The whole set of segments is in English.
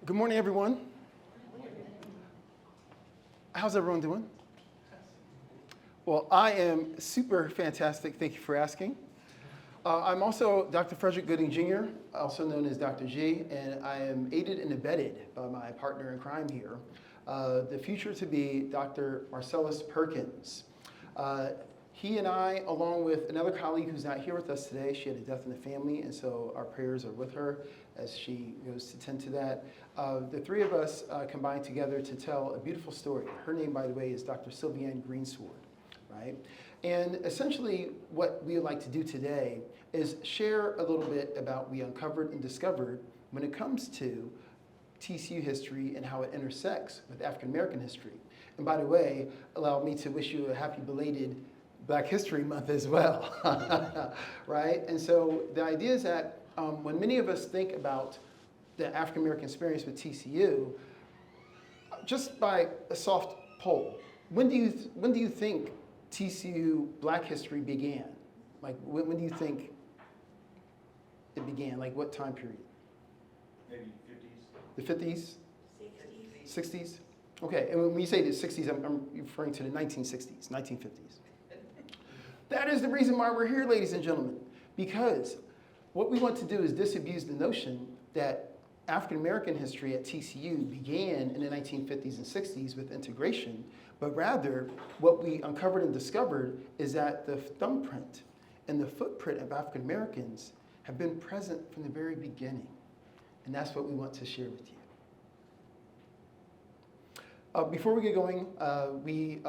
Good morning, everyone. How's everyone doing? Well, I am super fantastic. Thank you for asking. I'm also Dr. Frederick Gooding, Jr., also known as Dr. G, and I am aided and abetted by my partner in crime here, the future to be Dr. Marcellis Perkins. He and I, along with another colleague who's not here with us today, she had a death in the family, and so our prayers are with her as she goes to tend to that. The three of us combined together to tell a beautiful story. Her name, by the way, is Dr. Sylviane Greensword, right? And essentially what we would like to do today is share a little bit about what we uncovered and discovered when it comes to TCU history and how it intersects with African American history. And by the way, allow me to wish you a happy belated Black History Month as well, right? And so the idea is that when many of us think about the African American experience with TCU, just by a soft poll, when do you think TCU Black history began? Like when do you think it began? Like what time period? Maybe 50s. The 50s? 60s. 60s? Okay, and when you say the 60s, I'm referring to the 1960s, 1950s. That is the reason why we're here, ladies and gentlemen, because what we want to do is disabuse the notion that African American history at TCU began in the 1950s and 60s with integration, but rather what we uncovered and discovered is that the thumbprint and the footprint of African Americans have been present from the very beginning. And that's what we want to share with you. Before we get going, we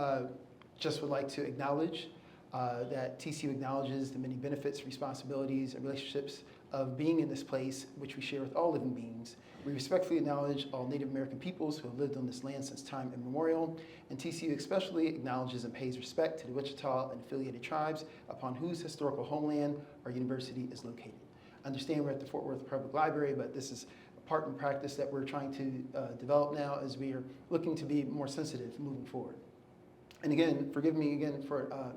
just would like to acknowledge that TCU acknowledges the many benefits, responsibilities, and relationships of being in this place, which we share with all living beings. We respectfully acknowledge all Native American peoples who have lived on this land since time immemorial, and TCU especially acknowledges and pays respect to the Wichita and affiliated tribes upon whose historical homeland our university is located. I understand we're at the Fort Worth Public Library, but this is a part and practice that we're trying to develop now as we are looking to be more sensitive moving forward. And again, forgive me again for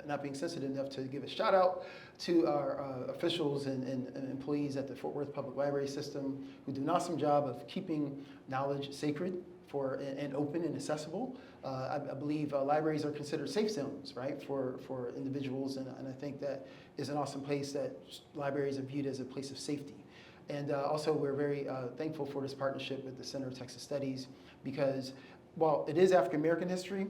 not being sensitive enough to give a shout out to our officials and employees at the Fort Worth Public Library System who do an awesome job of keeping knowledge sacred and open and accessible. I believe libraries are considered safe zones, right, for individuals, and I think that is an awesome place that libraries are viewed as a place of safety. And also we're very thankful for this partnership with the Center of Texas Studies because while it is African American history,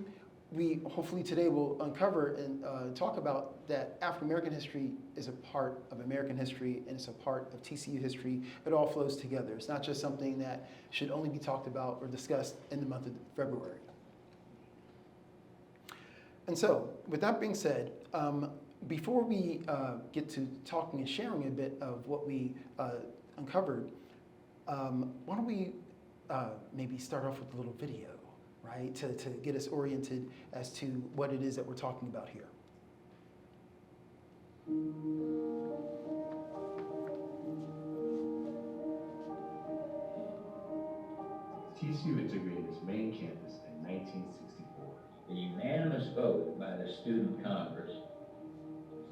we hopefully today will uncover and talk about that African American history is a part of American history and it's a part of TCU history. It all flows together. It's not just something that should only be talked about or discussed in the month of February. And so, with that being said, before we get to talking and sharing a bit of what we uncovered, why don't we maybe start off with a little video, right, to get us oriented as to what it is that we're talking about here. TCU integrated its main campus in 1964. The unanimous vote by the Student Congress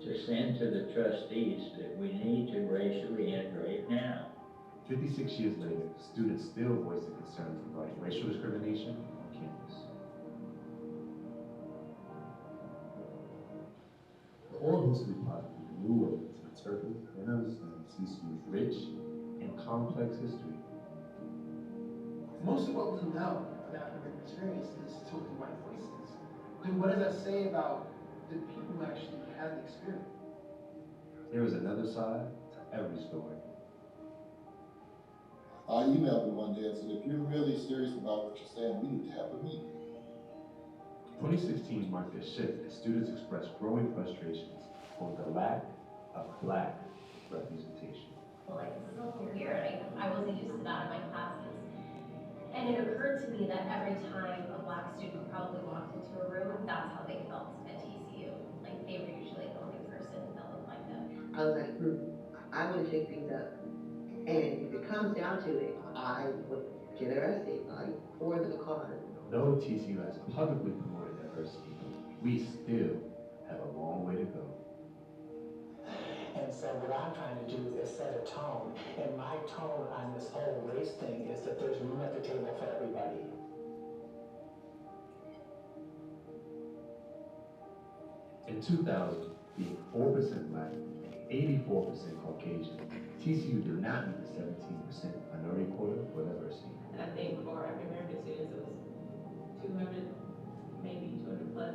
to send to the trustees that we need to racially integrate now. 56 years later, students still voice the concerns regarding racial discrimination on campus. The Oral History Project is a new way to interpret and understand TCU's rich and complex history. Most of what we know of African American experience is told through white voices. Then what does that say about the people who actually had the experience? There is another side to every story. I emailed him one day and said, if you're really serious about what you're saying, we need to have a meeting. 2016 marked a shift as students expressed growing frustrations over the lack of Black representation. Like, this is so weird. I wasn't used to that in my classes. And it occurred to me that every time a Black student probably walked into a room, that's how they felt at TCU. Like, they were usually the only person that looked like them. I was like, I want to shake things up. And if it comes down to it, I would get arrested, like, pour into the car. Though TCU has publicly promoted diversity, we still have a long way to go. And so what I'm trying to to do is set a tone. And my tone on this whole race thing is that there's room at the table for everybody. In 2000, being 4% Black and 84% Caucasian, TCU did not meet the 17% minority quota for diversity. I think for African American students, it was 200, maybe 200 plus.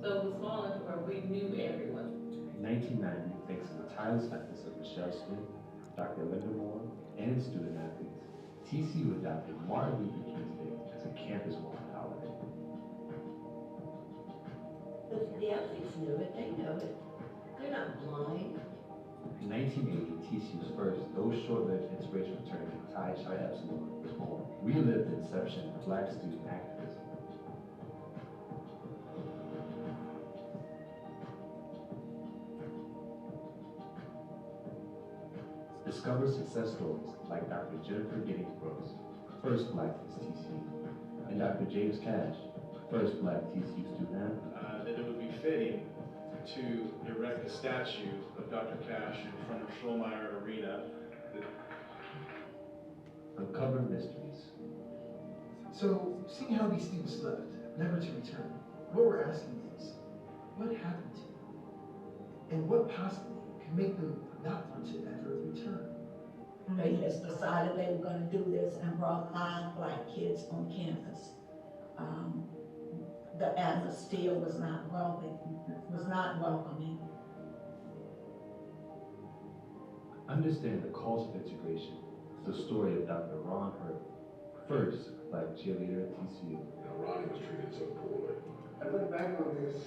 So it was small enough where we knew everyone. In 1990, thanks to the tireless efforts of Michelle Smith, Dr. Linda Moore, and student athletes, TCU adopted Martin Luther King's Day as a campus-wide holiday. The athletes knew it, they know it. They're not blind. In 1980, TCU's first, though short-lived inspirational tournament, Ty Chi Epsilon, was born. We lived the inception of Black student activism. Discover success stories like Dr. Jennifer Giddings Brooks, first Black Miss TCU, and Dr. James Cash, first Black TCU student athlete. That it would be fitting to erect a statue of Dr. Cash in front of Schlomeyer Arena. Uncover mysteries. So, seeing how these students left, never to return, what we're asking is, what happened to them? And what possibly could make them not want to ever return? They just decided they were gonna do this and brought 9 Black kids on campus. The atmosphere was not welcoming. Understand the cost of integration. The story of Dr. Ron Hurt, first Black cheerleader at TCU. Ronnie was treated so poorly. I look back on this.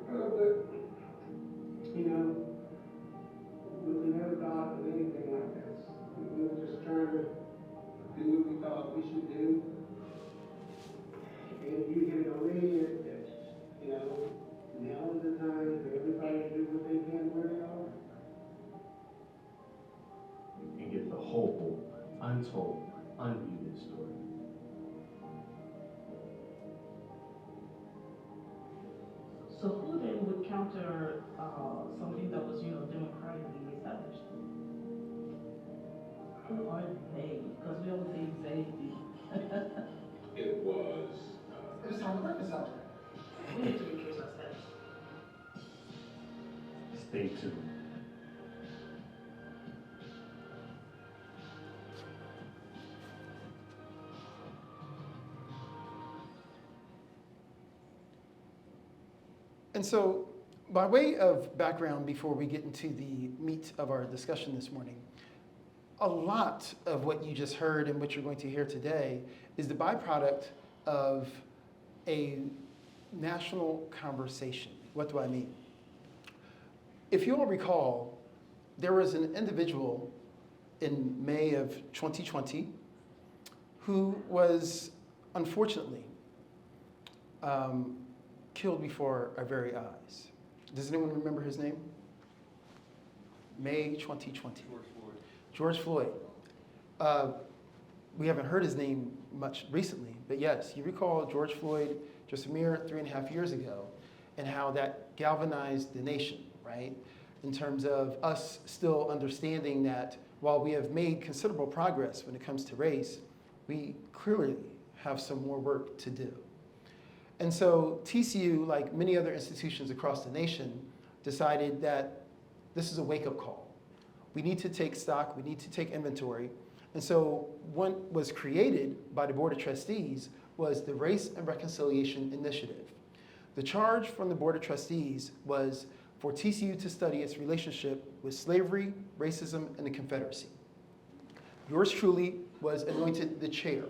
But, you know, we never thought of anything like this. We were just trying to do what we thought we should do. And you hit it on the head that, you know, now is the time for everybody to do what they can where they are. And get the whole, untold, unmuted story. So who then would counter something that was, democratically established? Who are they? Because we always say they. It was. It was on purpose out there. We need to retrace our steps. Stay tuned. And so, by way of background, before we get into the meat of our discussion this morning, a lot of what you just heard and what you're going to hear today is the byproduct of a national conversation. What do I mean? If you all recall, there was an individual in May of 2020 who was unfortunately killed before our very eyes. Does anyone remember his name? May 2020. George Floyd. We haven't heard his name much recently, but yes, you recall George Floyd just a mere 3.5 years ago and how that galvanized the nation, right? In terms of us still understanding that while we have made considerable progress when it comes to race, we clearly have some more work to do. And so TCU, like many other institutions across the nation, decided that this is a wake-up call. We need to take stock, we need to take inventory. And so what was created by the Board of Trustees was the Race and Reconciliation Initiative. The charge from the Board of Trustees was for TCU to study its relationship with slavery, racism, and the Confederacy. Yours truly was anointed the chair.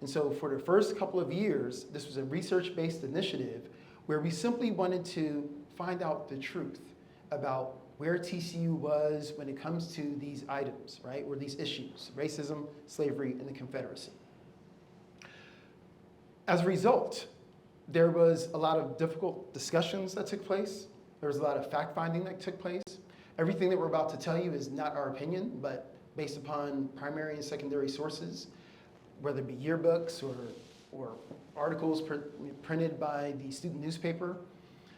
And so for the first couple of years, this was a research-based initiative where we simply wanted to find out the truth about where TCU was when it comes to these items, right, or these issues, racism, slavery, and the Confederacy. As a result, there was a lot of difficult discussions that took place. There was a lot of fact-finding that took place. Everything that we're about to tell you is not our opinion, but based upon primary and secondary sources, whether it be yearbooks or articles printed by the student newspaper.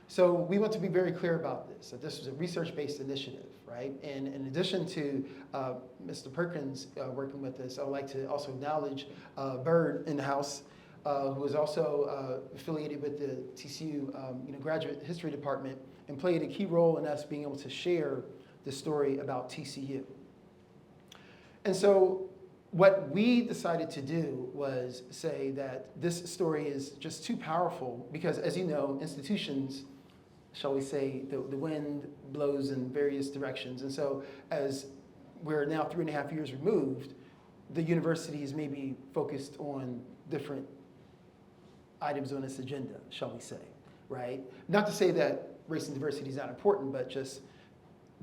So we want to be very clear about this, that this was a research-based initiative, right? And in addition to Mr. Perkins working with us, I would like to also acknowledge Bird in the house, who is also affiliated with the TCU Graduate History Department and played a key role in us being able to share the story about TCU. And so what we decided to do was say that this story is just too powerful because, as you know, institutions, shall we say, the wind blows in various directions. And so as we're now 3.5 years removed, the university is maybe focused on different items on its agenda, shall we say, right? Not to say that race and diversity is not important, but just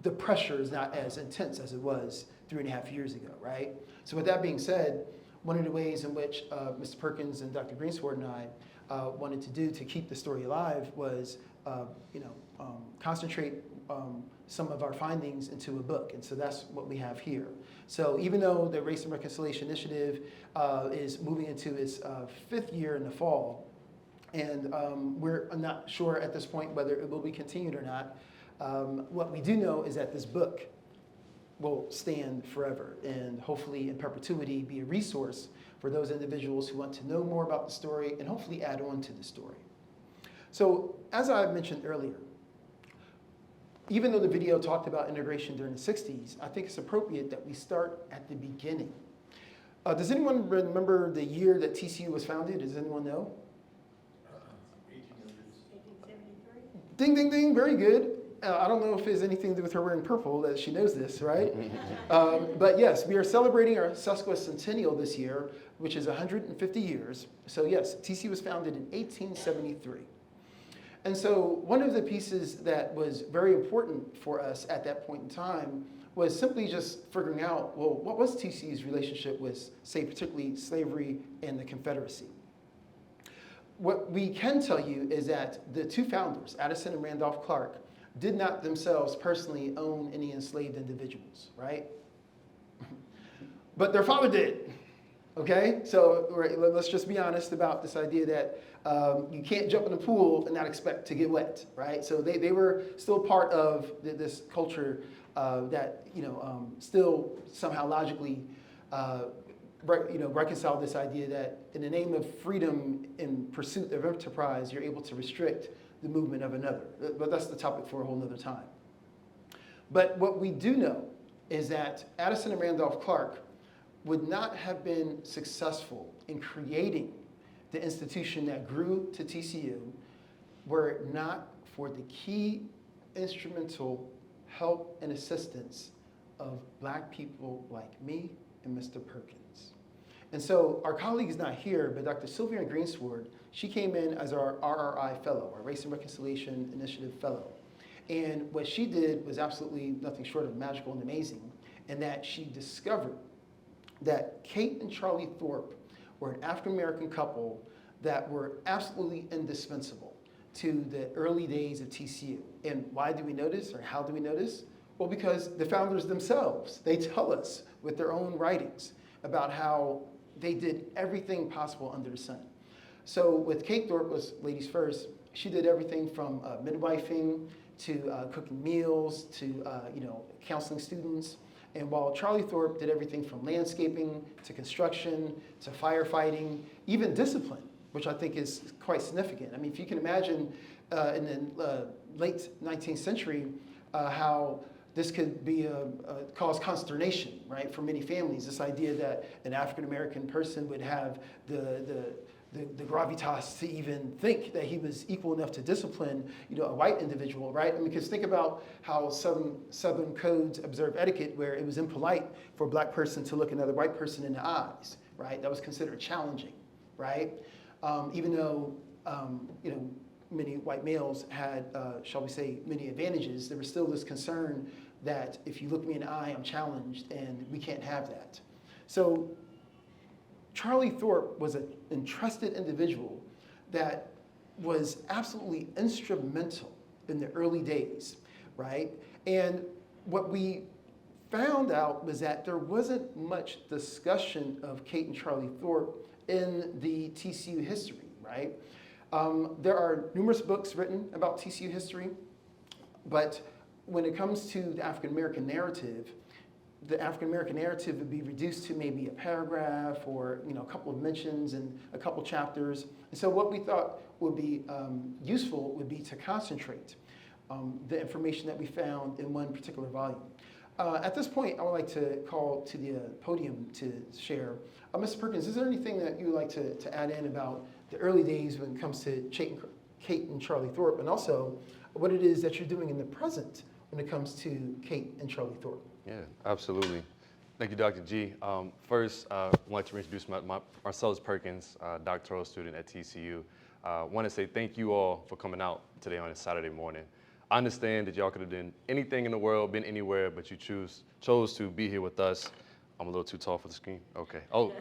the pressure is not as intense as it was 3.5 years ago, right? So with that being said, one of the ways in which Mr. Perkins and Dr. Greensword and I wanted to do to keep the story alive was concentrate some of our findings into a book. And so that's what we have here. So even though the Race and Reconciliation Initiative is moving into its 5th year in the fall, and we're not sure at this point whether it will be continued or not, what we do know is that this book will stand forever and hopefully in perpetuity be a resource for those individuals who want to know more about the story and hopefully add on to the story. So as I mentioned earlier, even though the video talked about integration during the 60s, I think it's appropriate that we start at the beginning. Does anyone remember the year that TCU was founded? Does anyone know? 1873. Ding, ding, ding, very good. I don't know if it has anything to do with her wearing purple, that she knows this, right? But yes, we are celebrating our sesquicentennial this year, which is 150 years. So yes, TCU was founded in 1873. And so one of the pieces that was very important for us at that point in time was simply just figuring out, well, what was TCU's relationship with, say, particularly slavery and the Confederacy? What we can tell you is that the two founders, Addison and Randolph Clark, did not themselves personally own any enslaved individuals, right? But their father did, okay? So let's just be honest about this idea that you can't jump in the pool and not expect to get wet, right? So they were still part of this culture that still somehow logically reconciled this idea that in the name of freedom in pursuit of enterprise, you're able to restrict the movement of another. But that's the topic for a whole nother time. But what we do know is that Addison and Randolph Clark would not have been successful in creating the institution that grew to TCU were it not for the key instrumental help and assistance of Black people like me and Mr. Perkins. And so our colleague is not here, but Dr. Sylviane Greensword, she came in as our RRI fellow, our Race and Reconciliation Initiative fellow. And what she did was absolutely nothing short of magical and amazing, in that she discovered that Kate and Charlie Thorpe were an African-American couple that were absolutely indispensable to the early days of TCU. And why do we know this, or how do we know this? Well, because the founders themselves, they tell us with their own writings about how they did everything possible under the sun. So with Kate Thorpe, was ladies first, she did everything from midwifing to cooking meals to counseling students. And while Charlie Thorpe did everything from landscaping to construction to firefighting, even discipline, which I think is quite significant. I mean, if you can imagine in the late 19th century how this could be cause consternation, right, for many families. This idea that an African-American person would have the gravitas to even think that he was equal enough to discipline, a white individual, right? I mean, because think about how Southern codes observe etiquette, where it was impolite for a Black person to look another white person in the eyes, right? That was considered challenging, right? Even though, many white males had, shall we say, many advantages, there was still this concern that if you look me in the eye, I'm challenged, and we can't have that. So Charlie Thorpe was an entrusted individual that was absolutely instrumental in the early days, right? And what we found out was that there wasn't much discussion of Kate and Charlie Thorpe in the TCU history, right? There are numerous books written about TCU history, but when it comes to the African American narrative, the African American narrative would be reduced to maybe a paragraph or a couple of mentions and a couple chapters. And so what we thought would be useful would be to concentrate the information that we found in one particular volume. At this point, I would like to call to the podium to share. Mr. Perkins, is there anything that you would like to add in about the early days when it comes to Kate and Charlie Thorpe, and also what it is that you're doing in the present when it comes to Kate and Charlie Thorpe? Yeah, absolutely. Thank you, Dr. G. First, I'd like to introduce my Marcellis Perkins, doctoral student at TCU. I want to say thank you all for coming out today on a Saturday morning. I understand that y'all could have done anything in the world, been anywhere, but you chose to be here with us. I'm a little too tall for the screen? Okay. Oh,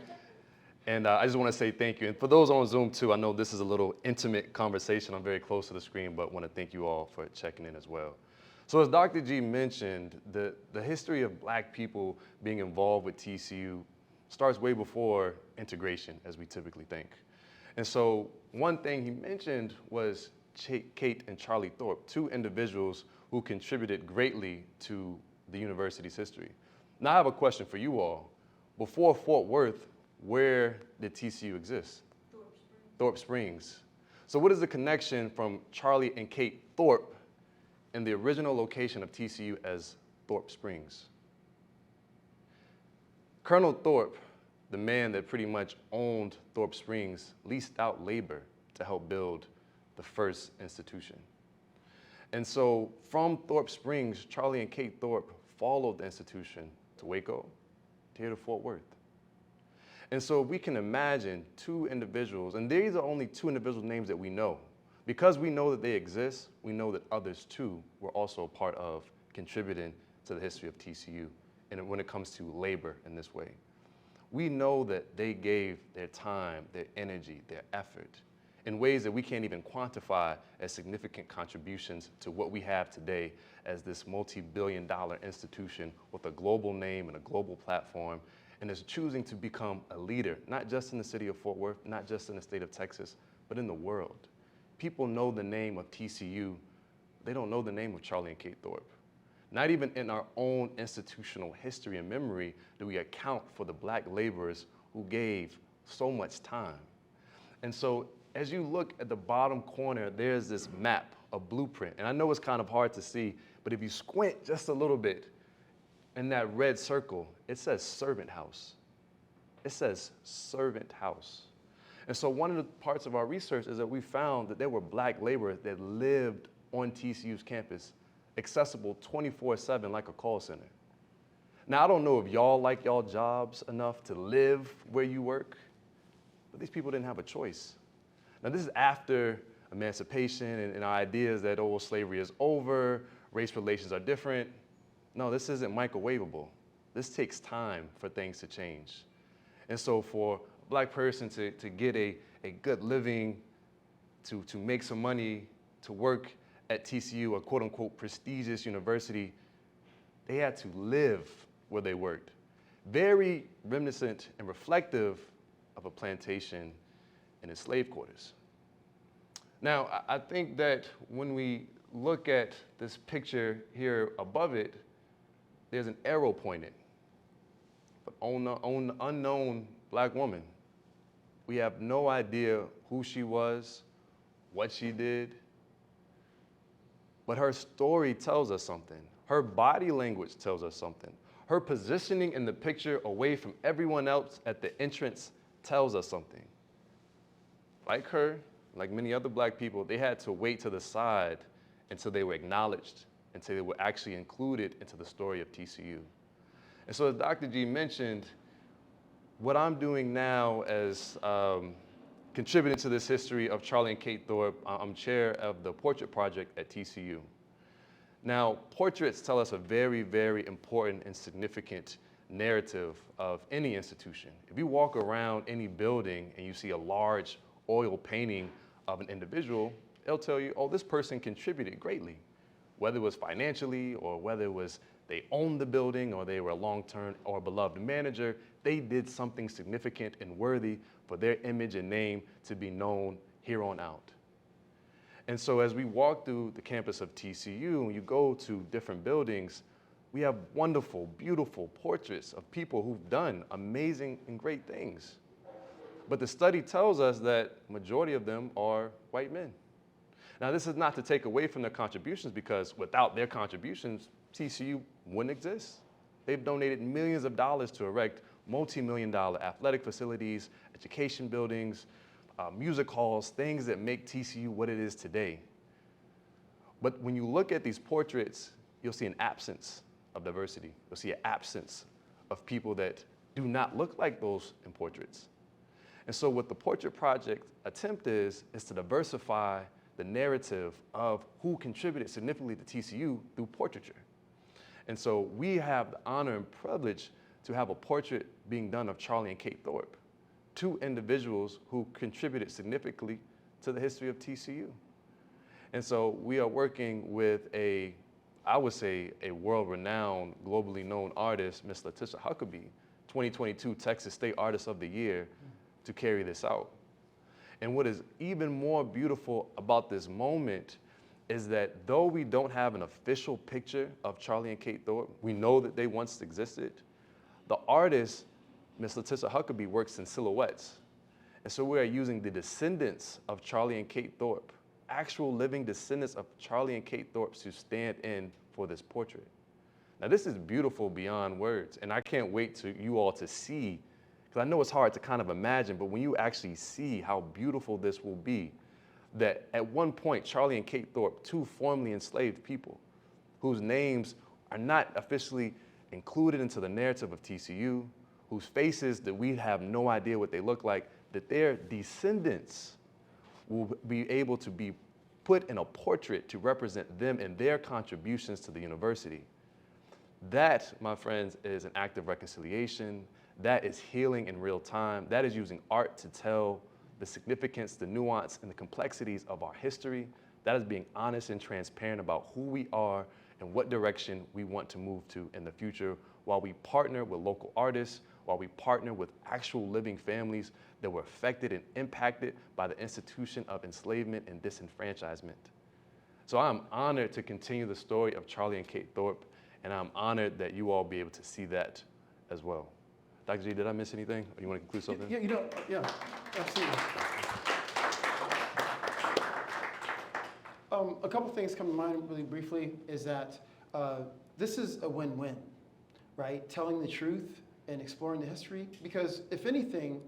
and I just want to say thank you. And for those on Zoom too, I know this is a little intimate conversation. I'm very close to the screen, but want to thank you all for checking in as well. So as Dr. G mentioned, the history of Black people being involved with TCU starts way before integration, as we typically think. And so one thing he mentioned was Kate and Charlie Thorpe, two individuals who contributed greatly to the university's history. Now I have a question for you all. Before Fort Worth, where did TCU exist? Thorpe Springs. So what is the connection from Charlie and Kate Thorpe in the original location of TCU as Thorpe Springs? Colonel Thorpe, the man that pretty much owned Thorpe Springs, leased out labor to help build the first institution. And so from Thorpe Springs, Charlie and Kate Thorpe followed the institution to Waco, to here to Fort Worth. And so we can imagine two individuals, and these are only two individual names that we know. Because we know that they exist, we know that others too were also part of contributing to the history of TCU, and when it comes to labor in this way. We know that they gave their time, their energy, their effort in ways that we can't even quantify as significant contributions to what we have today as this multi-billion-dollar institution with a global name and a global platform, and is choosing to become a leader, not just in the city of Fort Worth, not just in the state of Texas, but in the world. People know the name of TCU, they don't know the name of Charlie and Kate Thorpe. Not even in our own institutional history and memory do we account for the Black laborers who gave so much time. And so as you look at the bottom corner, there's this map, a blueprint. And I know it's kind of hard to see, but if you squint just a little bit, in that red circle, it says servant house. It says servant house. And so one of the parts of our research is that we found that there were Black laborers that lived on TCU's campus, accessible 24/7 like a call center. Now, I don't know if y'all like y'all jobs enough to live where you work, but these people didn't have a choice. Now, this is after emancipation and our ideas that, oh, slavery is over, race relations are different. No, this isn't microwavable. This takes time for things to change. And so for a Black person to get a good living, to make some money, to work at TCU, a quote unquote prestigious university, they had to live where they worked. Very reminiscent and reflective of a plantation in his slave quarters. Now, I think that when we look at this picture here above it, there's an arrow pointed. But on the unknown Black woman, we have no idea who she was, what she did, but her story tells us something. Her body language tells us something. Her positioning in the picture away from everyone else at the entrance tells us something. Like her, like many other Black people, they had to wait to the side until they were acknowledged, until they were actually included into the story of TCU. And so as Dr. G mentioned, what I'm doing now as contributing to this history of Charlie and Kate Thorpe, I'm chair of the Portrait Project at TCU. Now, portraits tell us a very, very important and significant narrative of any institution. If you walk around any building and you see a large oil painting of an individual, it'll tell you, oh, this person contributed greatly, whether it was financially or whether it was they owned the building or they were a long-term or beloved manager. They did something significant and worthy for their image and name to be known here on out. And so as we walk through the campus of TCU and you go to different buildings, we have wonderful, beautiful portraits of people who've done amazing and great things. But the study tells us that majority of them are white men. Now, this is not to take away from their contributions, because without their contributions, TCU wouldn't exist. They've donated millions of dollars to erect multi-million-dollar athletic facilities, education buildings, music halls, things that make TCU what it is today. But when you look at these portraits, you'll see an absence of diversity. You'll see an absence of people that do not look like those in portraits. And so what the Portrait Project attempt is to diversify the narrative of who contributed significantly to TCU through portraiture. And so we have the honor and privilege to have a portrait being done of Charlie and Kate Thorpe, two individuals who contributed significantly to the history of TCU. And so we are working with I would say, a world-renowned, globally known artist, Miss Letitia Huckabee, 2022 Texas State Artist of the Year, to carry this out. And what is even more beautiful about this moment is that though we don't have an official picture of Charlie and Kate Thorpe, we know that they once existed, the artist, Miss Letitia Huckabee, works in silhouettes. And so we are using the descendants of Charlie and Kate Thorpe, actual living descendants of Charlie and Kate Thorpe, to stand in for this portrait. Now, this is beautiful beyond words, and I can't wait to you all to see, because I know it's hard to kind of imagine, but when you actually see how beautiful this will be, that at one point, Charlie and Kate Thorpe, two formerly enslaved people, whose names are not officially included into the narrative of TCU, whose faces that we have no idea what they look like, that their descendants will be able to be put in a portrait to represent them and their contributions to the university. That, my friends, is an act of reconciliation. That is healing in real time. That is using art to tell the significance, the nuance, and the complexities of our history. That is being honest and transparent about who we are and what direction we want to move to in the future, while we partner with local artists, while we partner with actual living families that were affected and impacted by the institution of enslavement and disenfranchisement. So I'm honored to continue the story of Charlie and Kate Thorpe, and I'm honored that you all be able to see that as well. Dr. G, did I miss anything? Or you want to conclude something? Yeah, absolutely. A couple things come to mind really briefly is that this is a win-win, right? Telling the truth and exploring the history, because if anything,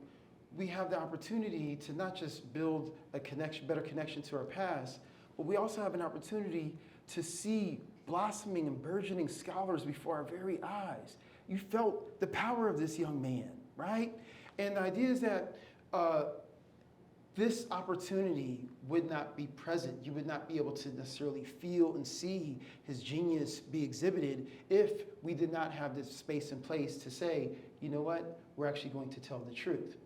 we have the opportunity to not just build a better connection to our past, but we also have an opportunity to see blossoming and burgeoning scholars before our very eyes. You felt the power of this young man, right? And the idea is that this opportunity would not be present. You would not be able to necessarily feel and see his genius be exhibited if we did not have this space in place to say, you know what, we're actually going to tell the truth.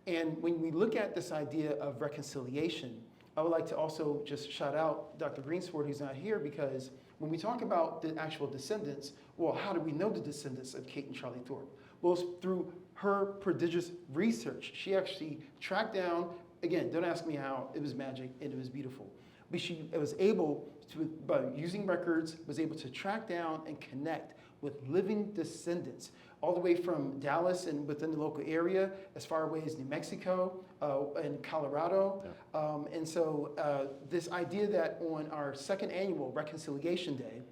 And when we look at this idea of reconciliation, I would like to also just shout out Dr. Greensword, who's not here, because when we talk about the actual descendants, well, how do we know the descendants of Kate and Charlie Thorpe? Well, it's through her prodigious research. She actually tracked down, again, don't ask me how, it was magic and it was beautiful. But she was able to, by using records, was able to track down and connect with living descendants, all the way from Dallas and within the local area, as far away as New Mexico and Colorado. Yeah. And so this idea that on our second annual Reconciliation Day,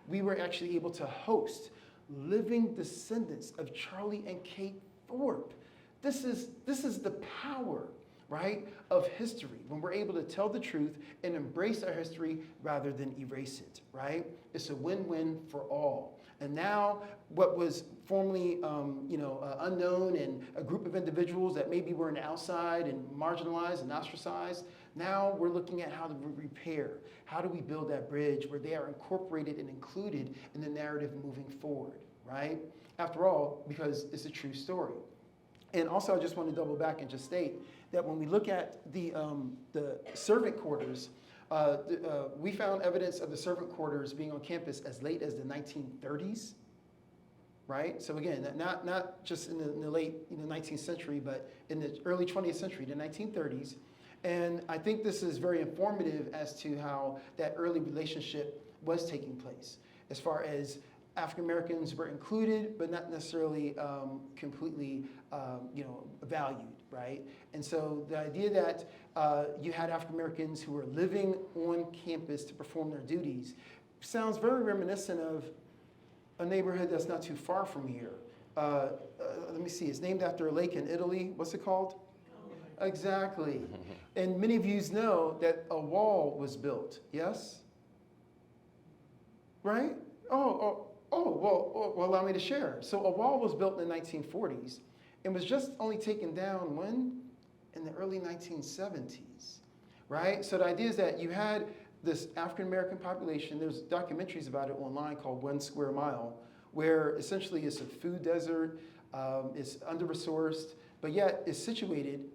we were actually able to host living descendants of Charlie and Kate Thorpe. This is the power, right, of history, when we're able to tell the truth and embrace our history rather than erase it, right? It's a win-win for all. And now what was formerly unknown and a group of individuals that maybe were on the outside and marginalized and ostracized, now we're looking at how to repair. How do we build that bridge where they are incorporated and included in the narrative moving forward, right? After all, because it's a true story. And also, I just want to double back and just state that when we look at the servant quarters, We found evidence of the servant quarters being on campus as late as the 1930s, right? So again, not just in the late 19th century, but in the early 20th century, the 1930s. And I think this is very informative as to how that early relationship was taking place, as far as African Americans were included, but not necessarily completely, valued, right? And so the idea that you had African Americans who were living on campus to perform their duties sounds very reminiscent of a neighborhood that's not too far from here. Let me see, it's named after a lake in Italy. What's it called? Exactly. And many of you know that a wall was built, yes? Right? Well, allow me to share. So a wall was built in the 1940s and was just only taken down when? In the early 1970s, right? So the idea is that you had this African-American population. There's documentaries about it online called 1 Square Mile, where essentially it's a food desert, it's under-resourced, but yet it's situated,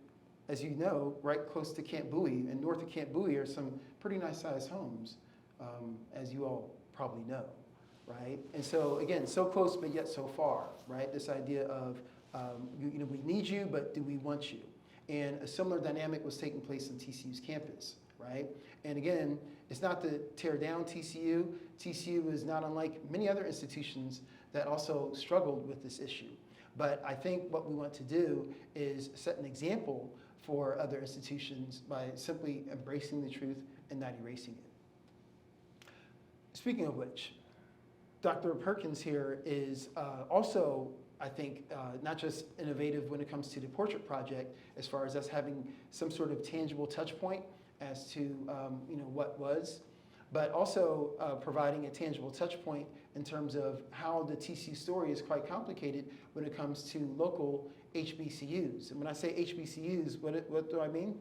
as you know, right close to Camp Bowie. And north of Camp Bowie are some pretty nice-sized homes, as you all probably know, right? And so again, so close but yet so far, right? This idea of, we need you, but do we want you? And a similar dynamic was taking place on TCU's campus, right? And again, it's not to tear down TCU. TCU is not unlike many other institutions that also struggled with this issue. But I think what we want to do is set an example for other institutions by simply embracing the truth and not erasing it. Speaking of which, Dr. Perkins here is also, I think, not just innovative when it comes to the portrait project, as far as us having some sort of tangible touch point as to what was, but also providing a tangible touch point in terms of how the TCU story is quite complicated when it comes to local HBCUs. And when I say HBCUs, what do I mean?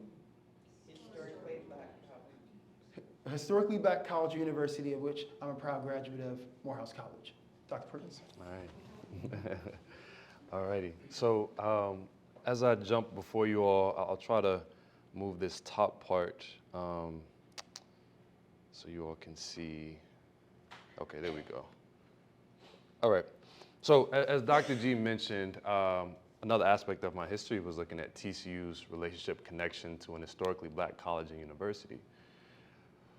Historically Black College or University, of which I'm a proud graduate of Morehouse College. Dr. Perkins. All right. All righty. So as I jump before you all, I'll try to move this top part so you all can see. Okay, there we go. All right. So as Dr. G mentioned, another aspect of my history was looking at TCU's relationship connection to an historically Black college and university.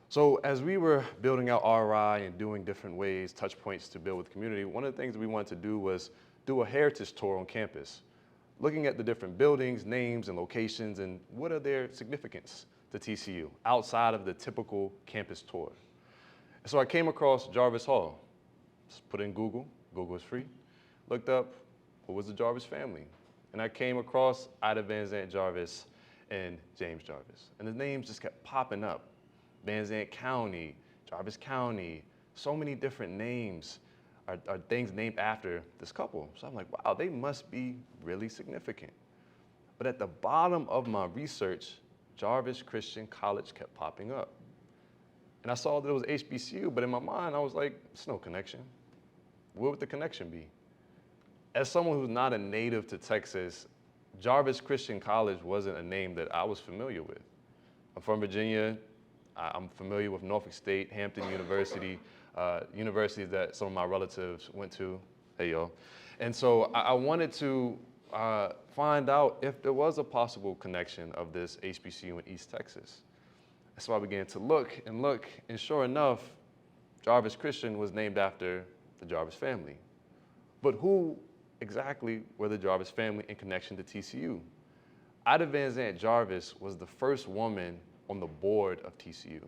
So as we were building out RI and doing different ways, touch points to build with community, one of the things we wanted to do was do a heritage tour on campus, looking at the different buildings, names, and locations, and what are their significance to TCU outside of the typical campus tour. So I came across Jarvis Hall. Just put in Google is free. Looked up, what was the Jarvis family? And I came across Ida Van Zandt Jarvis and James Jarvis. And the names just kept popping up. Van Zandt County, Jarvis County, so many different names are things named after this couple. So I'm like, wow, they must be really significant. But at the bottom of my research, Jarvis Christian College kept popping up. And I saw that it was HBCU, but in my mind, I was like, there's no connection. Where would the connection be? As someone who's not a native to Texas, Jarvis Christian College wasn't a name that I was familiar with. I'm from Virginia. I'm familiar with Norfolk State, Hampton University, universities that some of my relatives went to. Hey, y'all. And so I wanted to find out if there was a possible connection of this HBCU in East Texas. So I began to look, and sure enough, Jarvis Christian was named after the Jarvis family. But who exactly were the Jarvis family in connection to TCU? Ida Van Zandt Jarvis was the first woman on the board of TCU.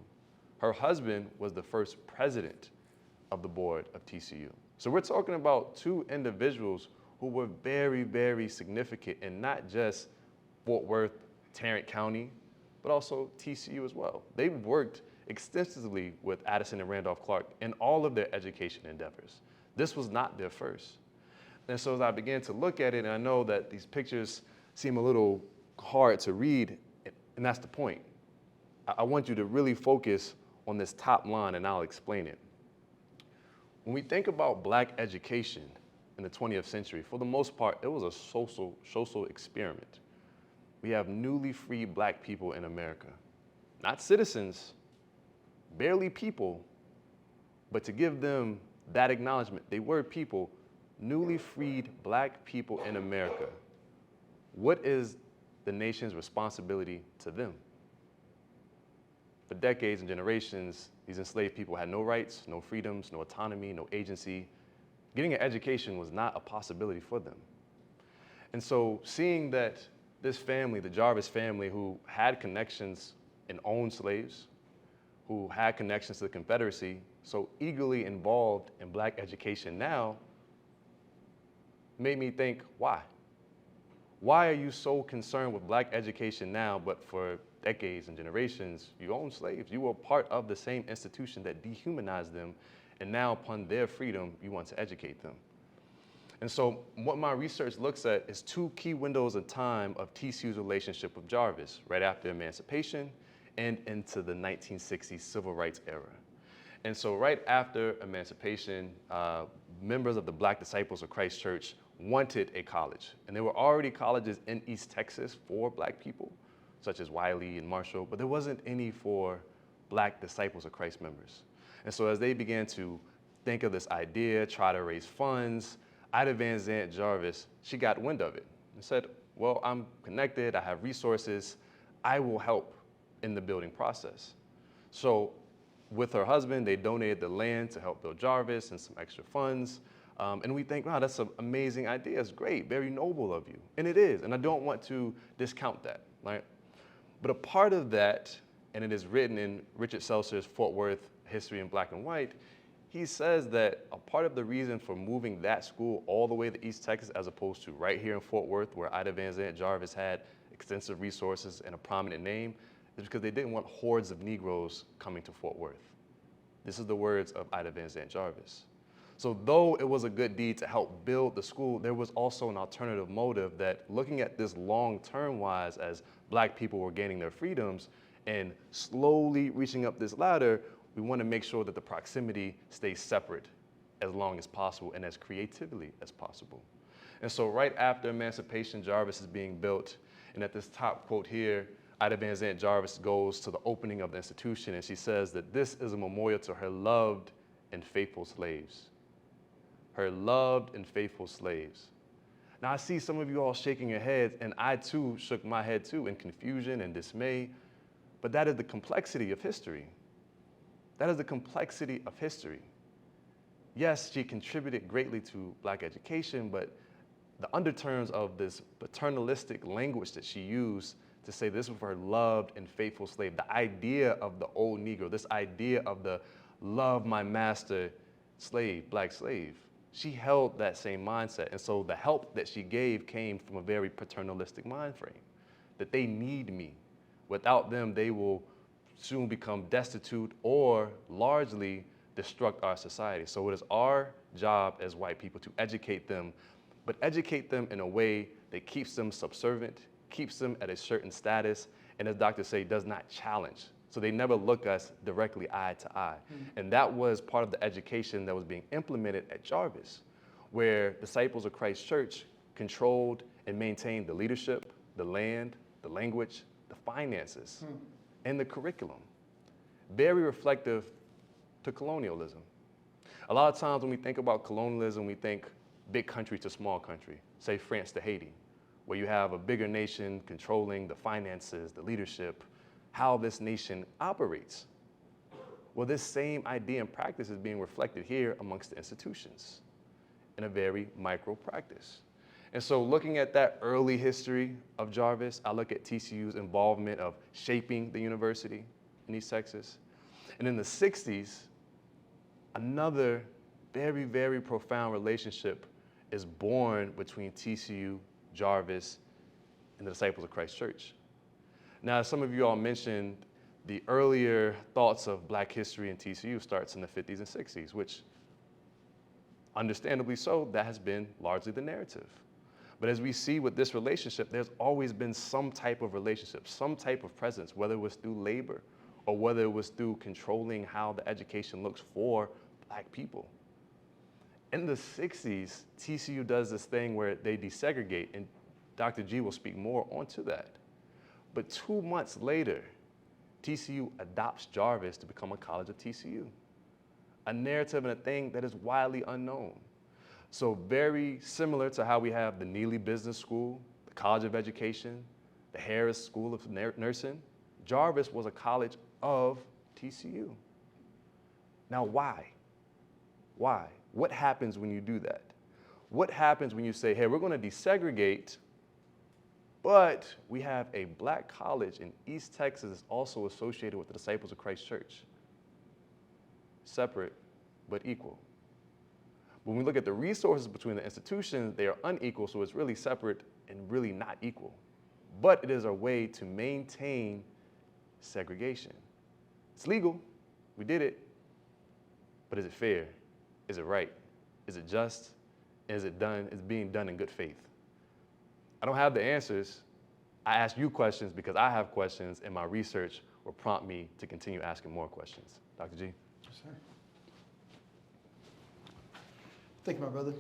Her husband was the first president of the board of TCU. So we're talking about two individuals who were very, very significant in not just Fort Worth, Tarrant County, but also TCU as well. They worked extensively with Addison and Randolph Clark in all of their education endeavors. This was not their first. And so as I began to look at it, and I know that these pictures seem a little hard to read, and that's the point. I want you to really focus on this top line, and I'll explain it. When we think about Black education in the 20th century, for the most part, it was a social experiment. We have newly freed Black people in America, not citizens, barely people, but to give them that acknowledgement, they were people, newly freed black people in America. What is the nation's responsibility to them? For decades and generations, these enslaved people had no rights, no freedoms, no autonomy, no agency. Getting an education was not a possibility for them. And so seeing that this family, the Jarvis family, who had connections and owned slaves, who had connections to the Confederacy, so eagerly involved in black education now, made me think, why? Why are you so concerned with black education now, but for decades and generations, you owned slaves. You were part of the same institution that dehumanized them, and now upon their freedom, you want to educate them. And so what my research looks at is two key windows of time of TCU's relationship with Jarvis, right after emancipation and into the 1960s civil rights era. And so right after emancipation, members of the Black Disciples of Christ Church wanted a college. And there were already colleges in East Texas for black people, such as Wiley and Marshall, but there wasn't any for Black Disciples of Christ members. And so as they began to think of this idea, try to raise funds, Ida Van Zandt Jarvis, she got wind of it and said, well, I'm connected, I have resources, I will help in the building process. So with her husband, they donated the land to help build Jarvis and some extra funds. And we think, wow, that's an amazing idea. It's great, very noble of you. And it is, and I don't want to discount that, right? But a part of that, and it is written in Richard Seltzer's Fort Worth History in Black and White, he says that a part of the reason for moving that school all the way to East Texas as opposed to right here in Fort Worth where Ida Van Zandt Jarvis had extensive resources and a prominent name is because they didn't want hordes of Negroes coming to Fort Worth. This is the words of Ida Van Zandt Jarvis. So though it was a good deed to help build the school, there was also an alternative motive that looking at this long-term wise as black people were gaining their freedoms and slowly reaching up this ladder, we want to make sure that the proximity stays separate as long as possible and as creatively as possible. And so right after emancipation, Jarvis is being built. And at this top quote here, Ida Van Zandt Jarvis goes to the opening of the institution and she says that this is a memorial to her loved and faithful slaves. Her loved and faithful slaves. Now I see some of you all shaking your heads, and I too shook my head too in confusion and dismay, but that is the complexity of history. That is the complexity of history. Yes, she contributed greatly to black education, but the undertones of this paternalistic language that she used to say this was her loved and faithful slave, the idea of the old Negro, this idea of the love my master slave, black slave, she held that same mindset. And so the help that she gave came from a very paternalistic mind frame, that they need me. Without them, they will soon become destitute or largely destruct our society. So it is our job as white people to educate them, but educate them in a way that keeps them subservient, keeps them at a certain status, and as doctors say, does not challenge. So they never look us directly eye to eye. Mm-hmm. And that was part of the education that was being implemented at Jarvis, where Disciples of Christ Church controlled and maintained the leadership, the land, the language, the finances, and the curriculum. Very reflective to colonialism. A lot of times when we think about colonialism, we think big country to small country, say France to Haiti, where you have a bigger nation controlling the finances, the leadership, how this nation operates. Well, this same idea and practice is being reflected here amongst the institutions in a very micro practice. And so looking at that early history of Jarvis, I look at TCU's involvement of shaping the university in East Texas. And in the 60s, another very, very profound relationship is born between TCU, Jarvis, and the Disciples of Christ Church. Now, as some of you all mentioned, the earlier thoughts of black history in TCU starts in the 50s and 60s, which understandably so, that has been largely the narrative. But as we see with this relationship, there's always been some type of relationship, some type of presence, whether it was through labor or whether it was through controlling how the education looks for black people. In the 60s, TCU does this thing where they desegregate, and Dr. G will speak more onto that. But 2 months later, TCU adopts Jarvis to become a college of TCU. A narrative and a thing that is widely unknown. So very similar to how we have the Neely Business School, the College of Education, the Harris School of Nursing, Jarvis was a college of TCU. Now why? Why? What happens when you do that? What happens when you say, hey, we're going to desegregate, but we have a black college in East Texas that's also associated with the Disciples of Christ Church? Separate, but equal. When we look at the resources between the institutions, they are unequal, so it's really separate and really not equal. But it is a way to maintain segregation. It's legal, we did it, but is it fair? Is it right? Is it just? Is it done? Is it being done in good faith? I don't have the answers. I ask you questions because I have questions, and my research will prompt me to continue asking more questions. Dr. G? Yes, sir. Thank you, my brother.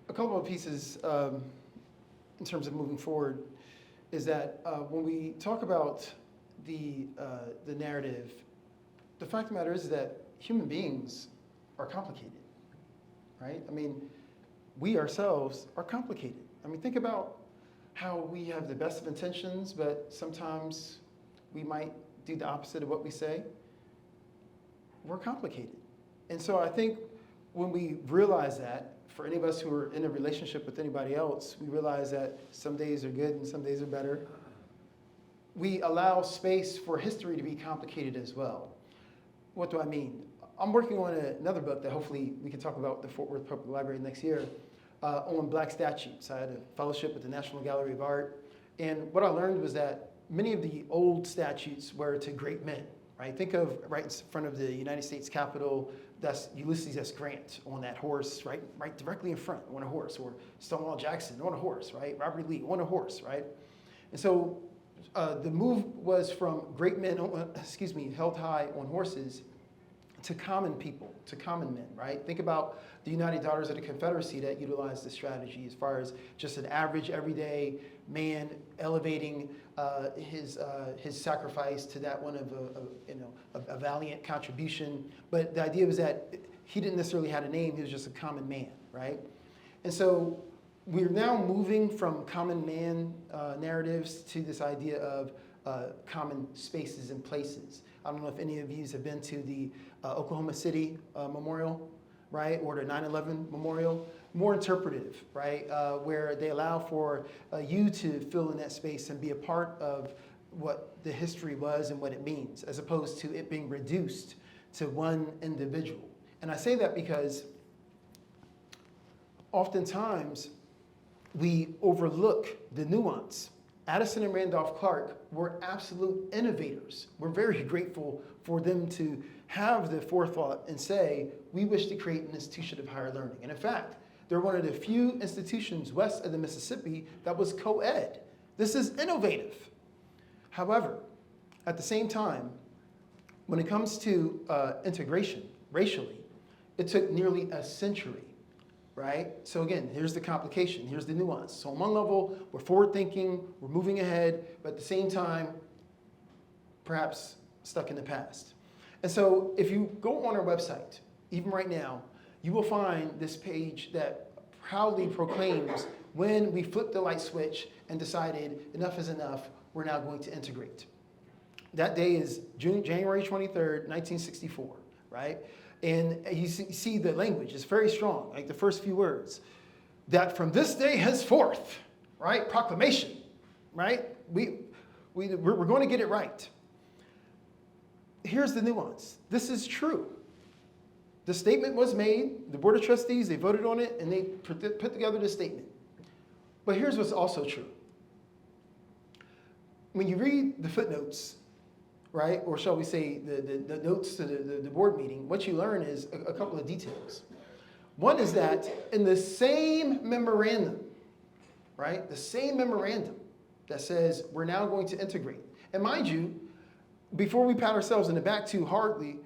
A couple of pieces in terms of moving forward is that when we talk about the narrative, the fact of the matter is that human beings are complicated, right? I mean, we ourselves are complicated. I mean, think about how we have the best of intentions, but sometimes we might do the opposite of what we say. We're complicated. And so I think when we realize that, for any of us who are in a relationship with anybody else, we realize that some days are good and some days are better. We allow space for history to be complicated as well. What do I mean? I'm working on another book that hopefully we can talk about at the Fort Worth Public Library next year on black statues. I had a fellowship with the National Gallery of Art. And what I learned was that many of the old statutes were to great men, right? Think of right in front of the United States Capitol, that's Ulysses S. Grant on that horse, right directly in front on a horse, or Stonewall Jackson on a horse, right? Robert Lee on a horse, right? And so the move was from great men, held high on horses, to common people, to common men, right? Think about the United Daughters of the Confederacy that utilized this strategy as far as just an average, everyday man elevating his sacrifice to that one of a valiant contribution. But the idea was that he didn't necessarily have a name, he was just a common man, right? And so we're now moving from common man narratives to this idea of common spaces and places. I don't know if any of you have been to the Oklahoma City Memorial, right, or the 9/11 Memorial. More interpretive, right, where they allow for you to fill in that space and be a part of what the history was and what it means, as opposed to it being reduced to one individual. And I say that because oftentimes we overlook the nuance. Addison and Randolph Clark were absolute innovators. We're very grateful for them to have the forethought and say, we wish to create an institution of higher learning. And in fact, they're one of the few institutions west of the Mississippi that was co-ed. This is innovative. However, at the same time, when it comes to integration racially, it took nearly a century, right? So again, here's the complication, here's the nuance. So on one level, we're forward thinking, we're moving ahead, but at the same time, perhaps stuck in the past. And so if you go on our website, even right now, you will find this page that proudly proclaims when we flipped the light switch and decided enough is enough, we're now going to integrate. That day is January 23rd, 1964, right? And you see the language is very strong, like the first few words. That from this day henceforth, right? Proclamation, right? We're going to get it right. Here's the nuance. This is true. The statement was made, the Board of Trustees, they voted on it, and they put together this statement. But here's what's also true. When you read the footnotes, right, or shall we say the notes to the board meeting, what you learn is a couple of details. One is that in the same memorandum, right, the same memorandum that says we're now going to integrate. And mind you, before we pat ourselves in the back too hard,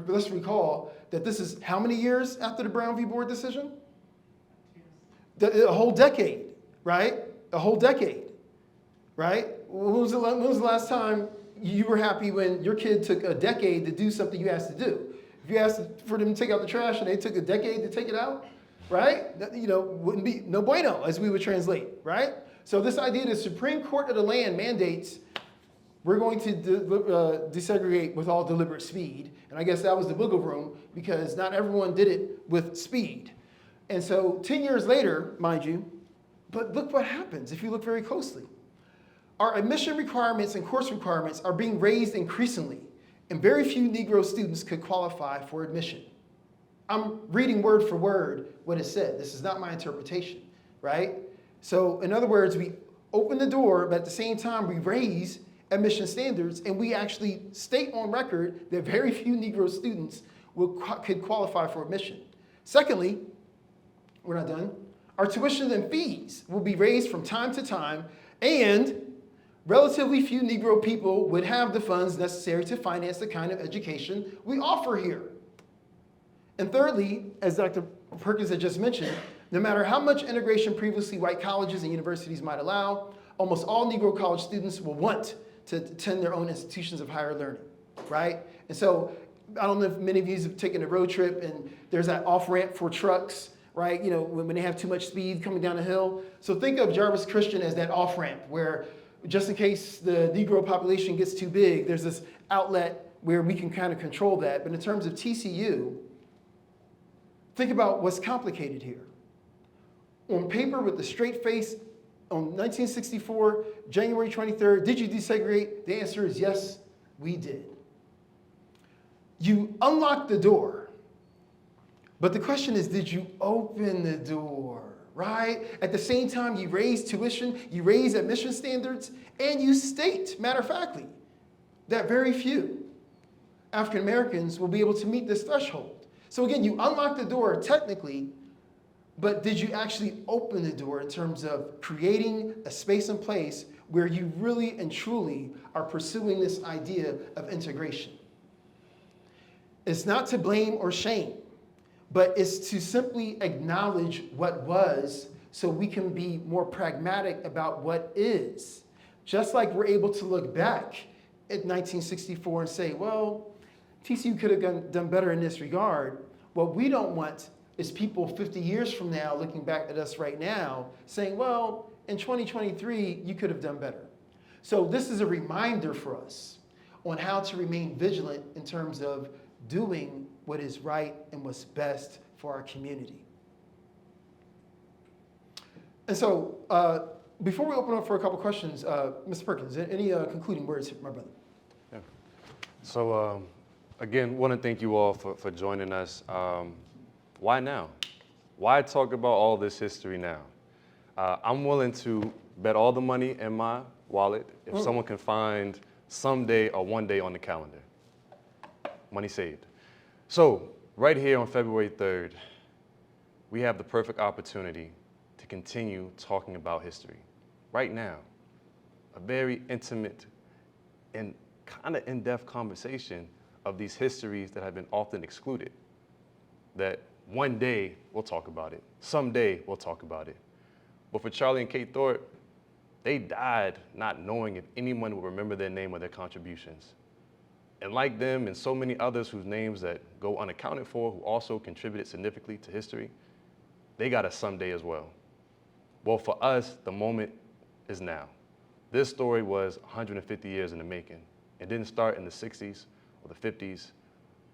let's recall that this is how many years after the Brown v. Board decision? A whole decade, right? A whole decade, right? when was the last time you were happy when your kid took a decade to do something you asked to do? If you asked for them to take out the trash and they took a decade to take it out, right? That, wouldn't be no bueno, as we would translate, right? So this idea the Supreme Court of the land mandates we're going to desegregate with all deliberate speed. And I guess that was the wiggle room because not everyone did it with speed. And so 10 years later, mind you, but look what happens if you look very closely. Our admission requirements and course requirements are being raised increasingly, and very few Negro students could qualify for admission. I'm reading word for word what is said. This is not my interpretation, right? So in other words, we open the door, but at the same time, we raise admission standards, and we actually state on record that very few Negro students could qualify for admission. Secondly, we're not done. Our tuition and fees will be raised from time to time, and relatively few Negro people would have the funds necessary to finance the kind of education we offer here. And thirdly, as Dr. Perkins had just mentioned, no matter how much integration previously white colleges and universities might allow, almost all Negro college students will want to attend their own institutions of higher learning, right? And so I don't know if many of you have taken a road trip and there's that off-ramp for trucks, right? When they have too much speed coming down a hill. So think of Jarvis Christian as that off-ramp where just in case the Negro population gets too big, there's this outlet where we can kind of control that. But in terms of TCU, think about what's complicated here. On paper with the straight face, on 1964, January 23rd, did you desegregate? The answer is yes, we did. You unlocked the door, but the question is, did you open the door, right? At the same time, you raise tuition, you raise admission standards, and you state, matter of factly, that very few African Americans will be able to meet this threshold. So again, you unlocked the door technically, but did you actually open the door in terms of creating a space and place where you really and truly are pursuing this idea of integration? It's not to blame or shame, but it's to simply acknowledge what was so we can be more pragmatic about what is. Just like we're able to look back at 1964 and say, well, TCU could have done better in this regard. What we don't want is people 50 years from now looking back at us right now saying, well, in 2023, you could have done better. So this is a reminder for us on how to remain vigilant in terms of doing what is right and what's best for our community. And so before we open up for a couple questions, Mr. Perkins, any concluding words, my brother? Yeah. So again, want to thank you all for joining us. Why now? Why talk about all this history now? I'm willing to bet all the money in my wallet if someone can find someday or one day on the calendar. Money saved. So right here on February 3rd, we have the perfect opportunity to continue talking about history. Right now, a very intimate and kind of in-depth conversation of these histories that have been often excluded. That one day we'll talk about it. Someday we'll talk about it. But for Charlie and Kate Thorpe, they died not knowing if anyone will remember their name or their contributions. And like them and so many others whose names that go unaccounted for, who also contributed significantly to history, they got a someday as well. Well, for us, the moment is now. This story was 150 years in the making. It didn't start in the 60s or the 50s,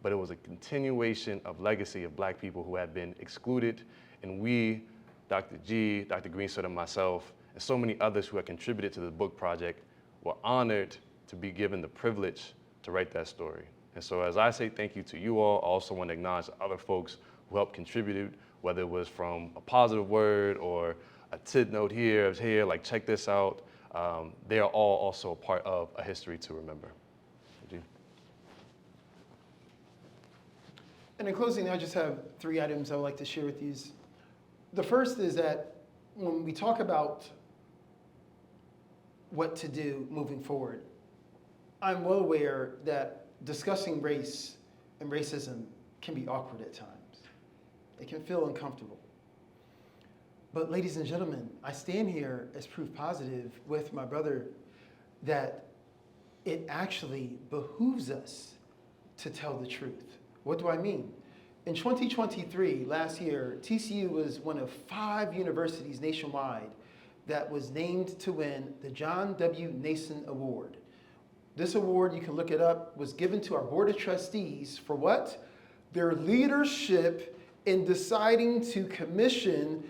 but it was a continuation of legacy of Black people who had been excluded. And we, Dr. G, Dr. Greensword, and myself, and so many others who had contributed to the book project were honored to be given the privilege to write that story. And so as I say thank you to you all, I also want to acknowledge the other folks who helped contribute, whether it was from a positive word or a tid note here, like check this out. They are all also a part of a history to remember. And in closing, I just have 3 items I would like to share with you. The first is that when we talk about what to do moving forward, I'm well aware that discussing race and racism can be awkward at times. It can feel uncomfortable. But ladies and gentlemen, I stand here as proof positive with my brother, that it actually behooves us to tell the truth. What do I mean? In 2023, last year, TCU was one of 5 universities nationwide that was named to win the John W. Nason Award. This award, you can look it up, was given to our Board of Trustees for what? Their leadership in deciding to commission,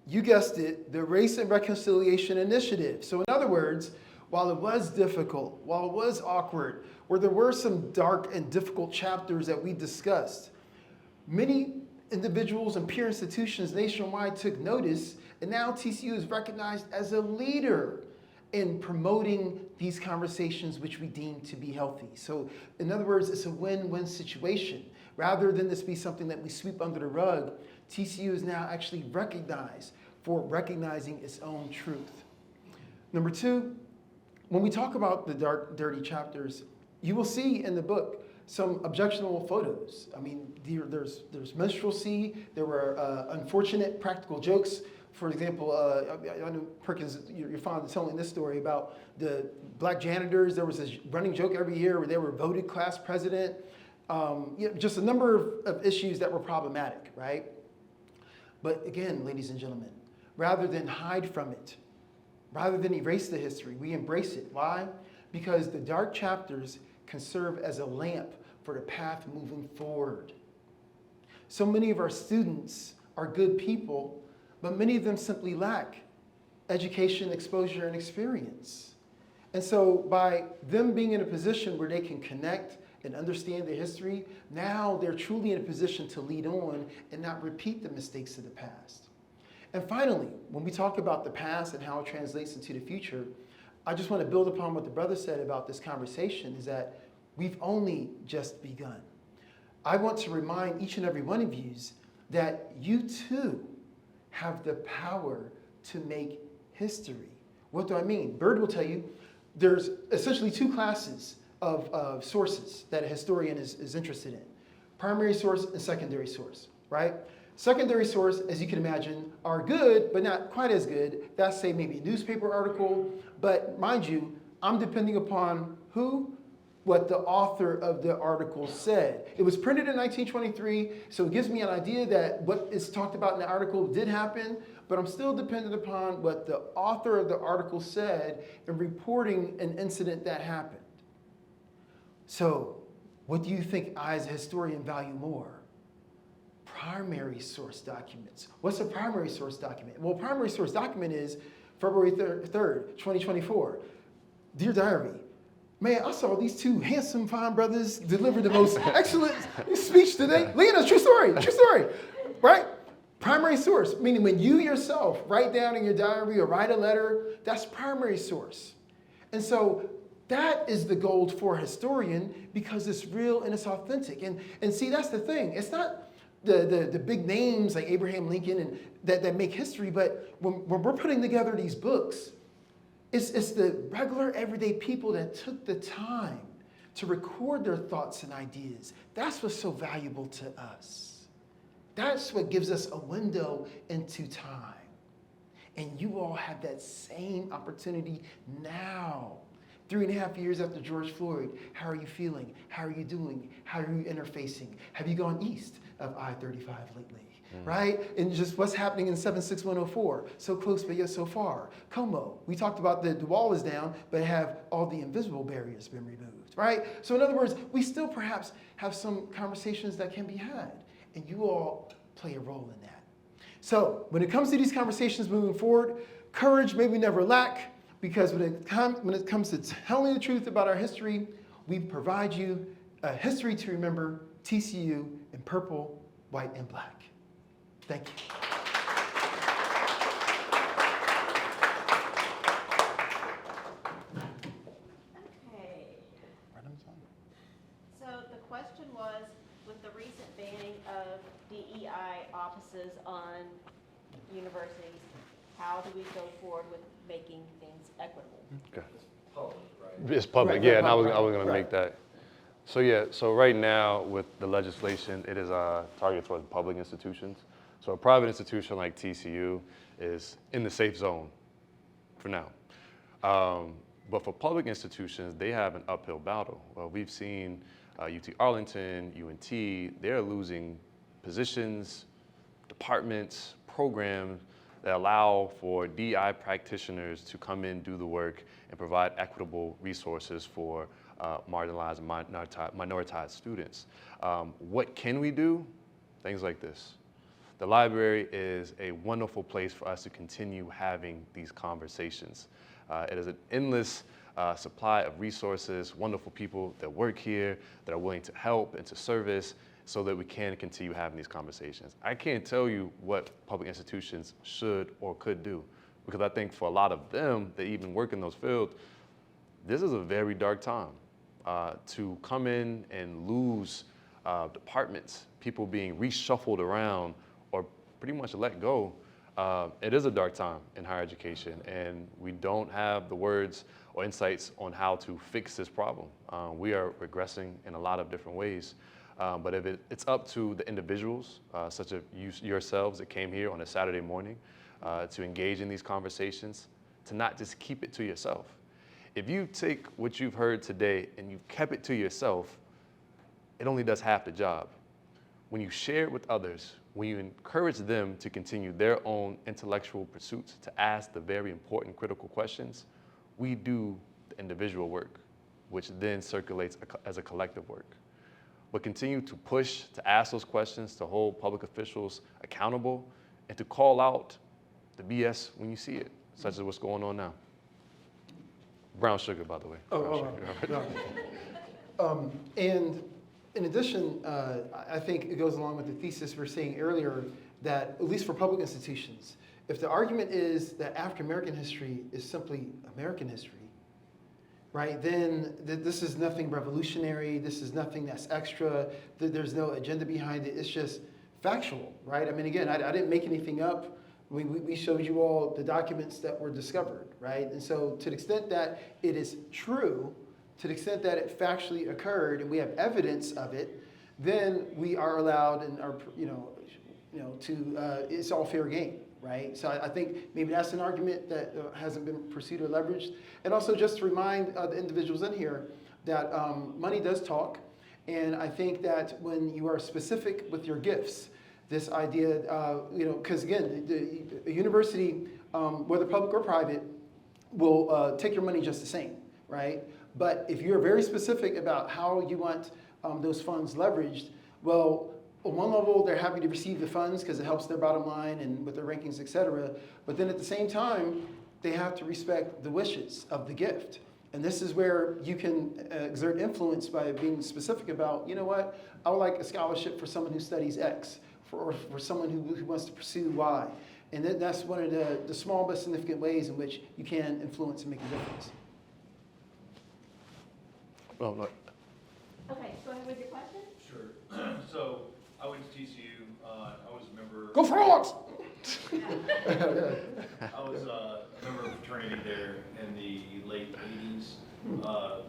you guessed it, the Race and Reconciliation Initiative. So in other words, while it was difficult, while it was awkward, where there were some dark and difficult chapters that we discussed, many individuals and peer institutions nationwide took notice, and now TCU is recognized as a leader in promoting these conversations which we deem to be healthy. So in other words, it's a win-win situation. Rather than this be something that we sweep under the rug, TCU is now actually recognized for recognizing its own truth. Number 2, when we talk about the dark, dirty chapters, you will see in the book some objectionable photos. I mean, there's minstrelsy, there were unfortunate practical jokes. For example, I know Perkins, you're fond of telling this story about the black janitors. There was this running joke every year where they were voted class president. Just a number of issues that were problematic, right? But again, ladies and gentlemen, rather than hide from it, rather than erase the history, we embrace it. Why? Because the dark chapters can serve as a lamp for the path moving forward. So many of our students are good people, but many of them simply lack education, exposure, and experience. And so by them being in a position where they can connect and understand the history, now they're truly in a position to lead on and not repeat the mistakes of the past. And finally, when we talk about the past and how it translates into the future, I just want to build upon what the brother said about this conversation, is that we've only just begun. I want to remind each and every one of you that you too have the power to make history. What do I mean? Bird will tell you there's essentially 2 classes of sources that a historian is interested in. Primary source and secondary source, right? Secondary source, as you can imagine, are good, but not quite as good. That's, say, maybe a newspaper article. But mind you, I'm depending upon who? What the author of the article said. It was printed in 1923, so it gives me an idea that what is talked about in the article did happen, but I'm still dependent upon what the author of the article said in reporting an incident that happened. So, what do you think I as a historian value more? Primary source documents. What's a primary source document? Well, primary source document is February 3rd, 2024. Dear Diary, man, I saw these 2 handsome, fine brothers deliver the most excellent speech today. Lena, true story, right? Primary source, meaning when you yourself write down in your diary or write a letter, that's primary source. And so that is the gold for a historian, because it's real and it's authentic. And see, that's the thing. It's not the big names like Abraham Lincoln and that make history, but when we're putting together these books, it's the regular everyday people that took the time to record their thoughts and ideas. That's what's so valuable to us. That's what gives us a window into time. And you all have that same opportunity now. 3.5 years after George Floyd, how are you feeling? How are you doing? How are you interfacing? Have you gone east of I-35 lately? Right? And just what's happening in 76104, so close but yet so far. Como, we talked about the wall is down, but have all the invisible barriers been removed, right? So in other words, we still perhaps have some conversations that can be had, and you all play a role in that. So when it comes to these conversations moving forward, courage may we never lack, because when it comes to telling the truth about our history, we provide you a history to remember, TCU in purple, white, and black. Thank you. Okay. So the question was, with the recent banning of DEI offices on universities, how do we go forward with making things equitable? Okay. Public, right? It's public, Right, yeah, right, and I was right, going to right. make that. So yeah, so right now with the legislation, it is targeted towards public institutions. So a private institution like TCU is in the safe zone for now. But for public institutions, they have an uphill battle. Well, we've seen UT Arlington, UNT, they're losing positions, departments, programs that allow for DI practitioners to come in, do the work, and provide equitable resources for marginalized and minoritized students. What can we do? Things like this. The library is a wonderful place for us to continue having these conversations. It is an endless supply of resources, wonderful people that work here, that are willing to help and to service so that we can continue having these conversations. I can't tell you what public institutions should or could do, because I think for a lot of them that even work in those fields, this is a very dark time. To come in and lose departments, people being reshuffled around or pretty much let go, it is a dark time in higher education, and we don't have the words or insights on how to fix this problem. We are regressing in a lot of different ways, but if it's up to the individuals, such as yourselves that came here on a Saturday morning, to engage in these conversations, to not just keep it to yourself. If you take what you've heard today and you kept it to yourself, it only does half the job. When you share it with others, when you encourage them to continue their own intellectual pursuits, to ask the very important critical questions, we do the individual work, which then circulates as a collective work. But continue to push, to ask those questions, to hold public officials accountable, and to call out the BS when you see it, such as what's going on now. Brown sugar, by the way. And in addition, I think it goes along with the thesis we were saying earlier that, at least for public institutions, if the argument is that African American history is simply American history, right, then this is nothing revolutionary, this is nothing that's extra, there's no agenda behind it, it's just factual, right? I mean, again, I didn't make anything up. We showed you all the documents that were discovered, right? And so to the extent that it is true, to the extent that it factually occurred and we have evidence of it, then we are allowed and are, it's all fair game, right? So I think maybe that's an argument that hasn't been pursued or leveraged. And also just to remind the individuals in here that money does talk. And I think that when you are specific with your gifts, this idea, because again, a university, whether public or private, will take your money just the same, right? But if you're very specific about how you want those funds leveraged, well, on one level, they're happy to receive the funds because it helps their bottom line and with their rankings, et cetera. But then at the same time, they have to respect the wishes of the gift. And this is where you can exert influence by being specific about, you know what, I would like a scholarship for someone who studies X, or for someone who wants to pursue Y. And that's one of the small but significant ways in which you can influence and make a difference. Oh, no. Okay, go ahead with your question. Sure. So I went to TCU. I was a member. Go Frogs! I was a member of a fraternity there in the late 80s.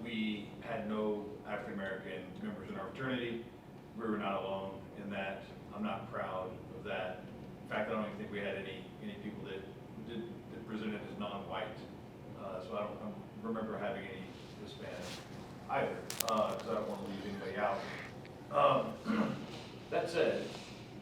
We had no African American members in our fraternity. We were not alone in that. I'm not proud of that. In fact, I don't even think we had any people that presented as non-white. So I don't remember having any Hispanic either, because I don't want to leave anybody out. That said,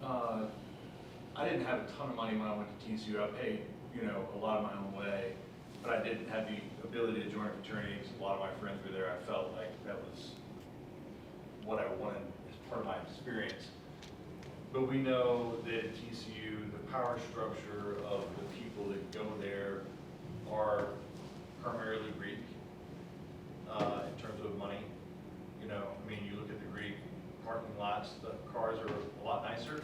I didn't have a ton of money when I went to TCU. I paid, a lot of my own way, but I didn't have the ability to join a fraternity because a lot of my friends were there. I felt like that was what I wanted as part of my experience. But we know that at TCU, the power structure of the people that go there are primarily Greek in terms of money. You look at the Greek parking lots, the cars are a lot nicer.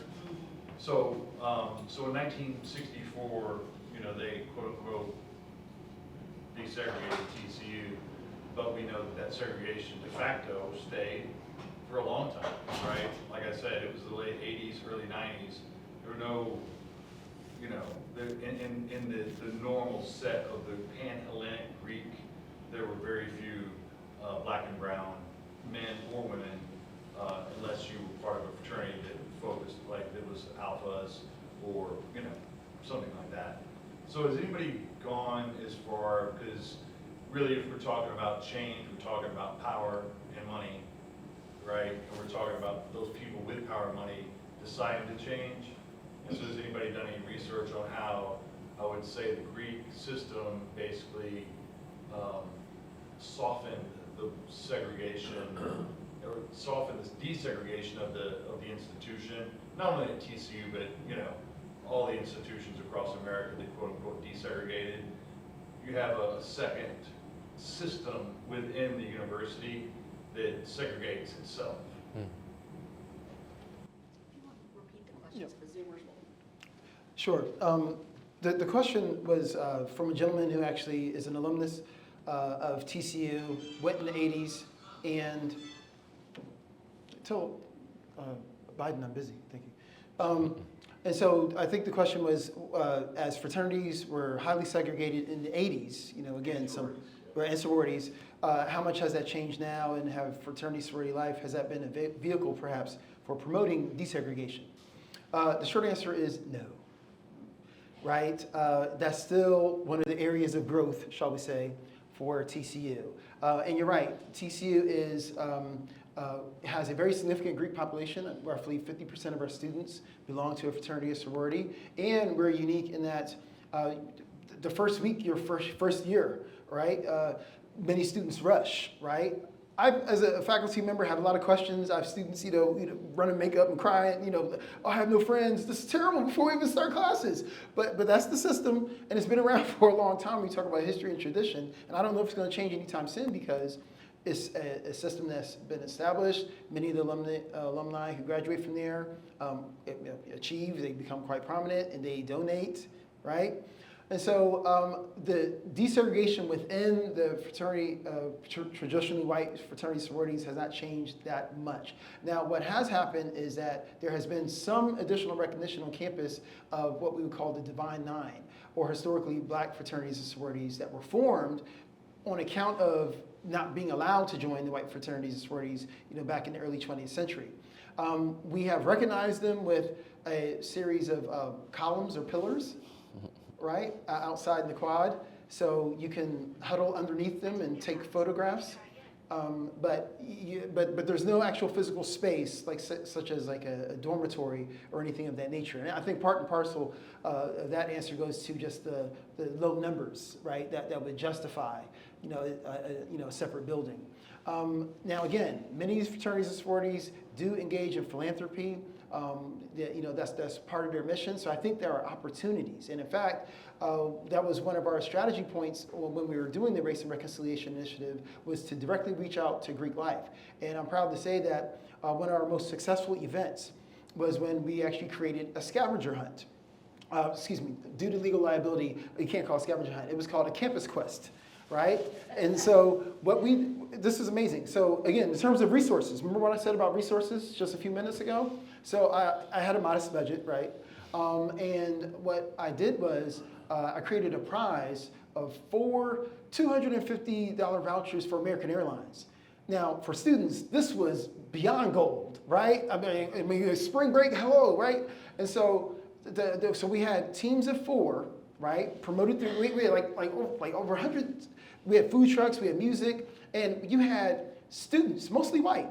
So, in 1964, they quote unquote desegregated TCU, but we know that segregation de facto stayed for a long time, right? Like I said, it was the late 80s, early 90s. There were no, in the normal set of the Pan-Hellenic Greek, there were very few black and brown men or women, unless you were part of a fraternity that focused, like that was alphas or, something like that. So has anybody gone as far, because really, if we're talking about change, we're talking about power and money, right? And we're talking about those people with power and money deciding to change. And so has anybody done any research on how, I would say, the Greek system basically softened the segregation, or softened this desegregation of the institution, not only at TCU, but all the institutions across America that quote unquote desegregated. You have a second system within the university that segregates itself. Repeat the questions, the Zoomers will. Sure. The question was from a gentleman who actually is an alumnus of TCU, went in the 80s, and told Biden I'm busy, thank you. And so I think the question was, as fraternities were highly segregated in the 80s, again, and sororities, how much has that changed now, and have fraternity sorority life, has that been a vehicle perhaps for promoting desegregation? The short answer is no. Right? That's still one of the areas of growth, shall we say, for TCU. And you're right, TCU has a very significant Greek population. Roughly 50% of our students belong to a fraternity or sorority. And we're unique in that the first week, your first year, right? Many students rush, right? I, as a faculty member, have a lot of questions. I have students, running makeup and crying, I have no friends. This is terrible before we even start classes. But that's the system, and it's been around for a long time. We talk about history and tradition, and I don't know if it's going to change anytime soon because it's a system that's been established. Many of the alumni who graduate from there achieve, they become quite prominent, and they donate, right? And so the desegregation within the fraternity, traditionally white fraternity sororities has not changed that much. Now, what has happened is that there has been some additional recognition on campus of what we would call the Divine Nine, or historically black fraternities and sororities that were formed on account of not being allowed to join the white fraternities and sororities, back in the early 20th century. We have recognized them with a series of columns or pillars, right, outside in the quad, so you can huddle underneath them and take photographs. But there's no actual physical space, such as a dormitory or anything of that nature. And I think part and parcel of that answer goes to just the low numbers, right, that would justify, a separate building. Now again, many fraternities and sororities do engage in philanthropy. That's part of their mission. So I think there are opportunities. And in fact, that was one of our strategy points when we were doing the Race and Reconciliation Initiative, was to directly reach out to Greek life. And I'm proud to say that one of our most successful events was when we actually created a scavenger hunt. Due to legal liability, you can't call it a scavenger hunt. It was called a campus quest, right? And so this is amazing. So again, in terms of resources, remember what I said about resources just a few minutes ago? So I had a modest budget, right? And what I did was I created a prize of 4 $250 vouchers for American Airlines. Now, for students, this was beyond gold, right? I mean, spring break, hello, right? And so, so we had teams of 4, right? Promoted through, we had like over 100. We had food trucks, we had music, and you had students, mostly white,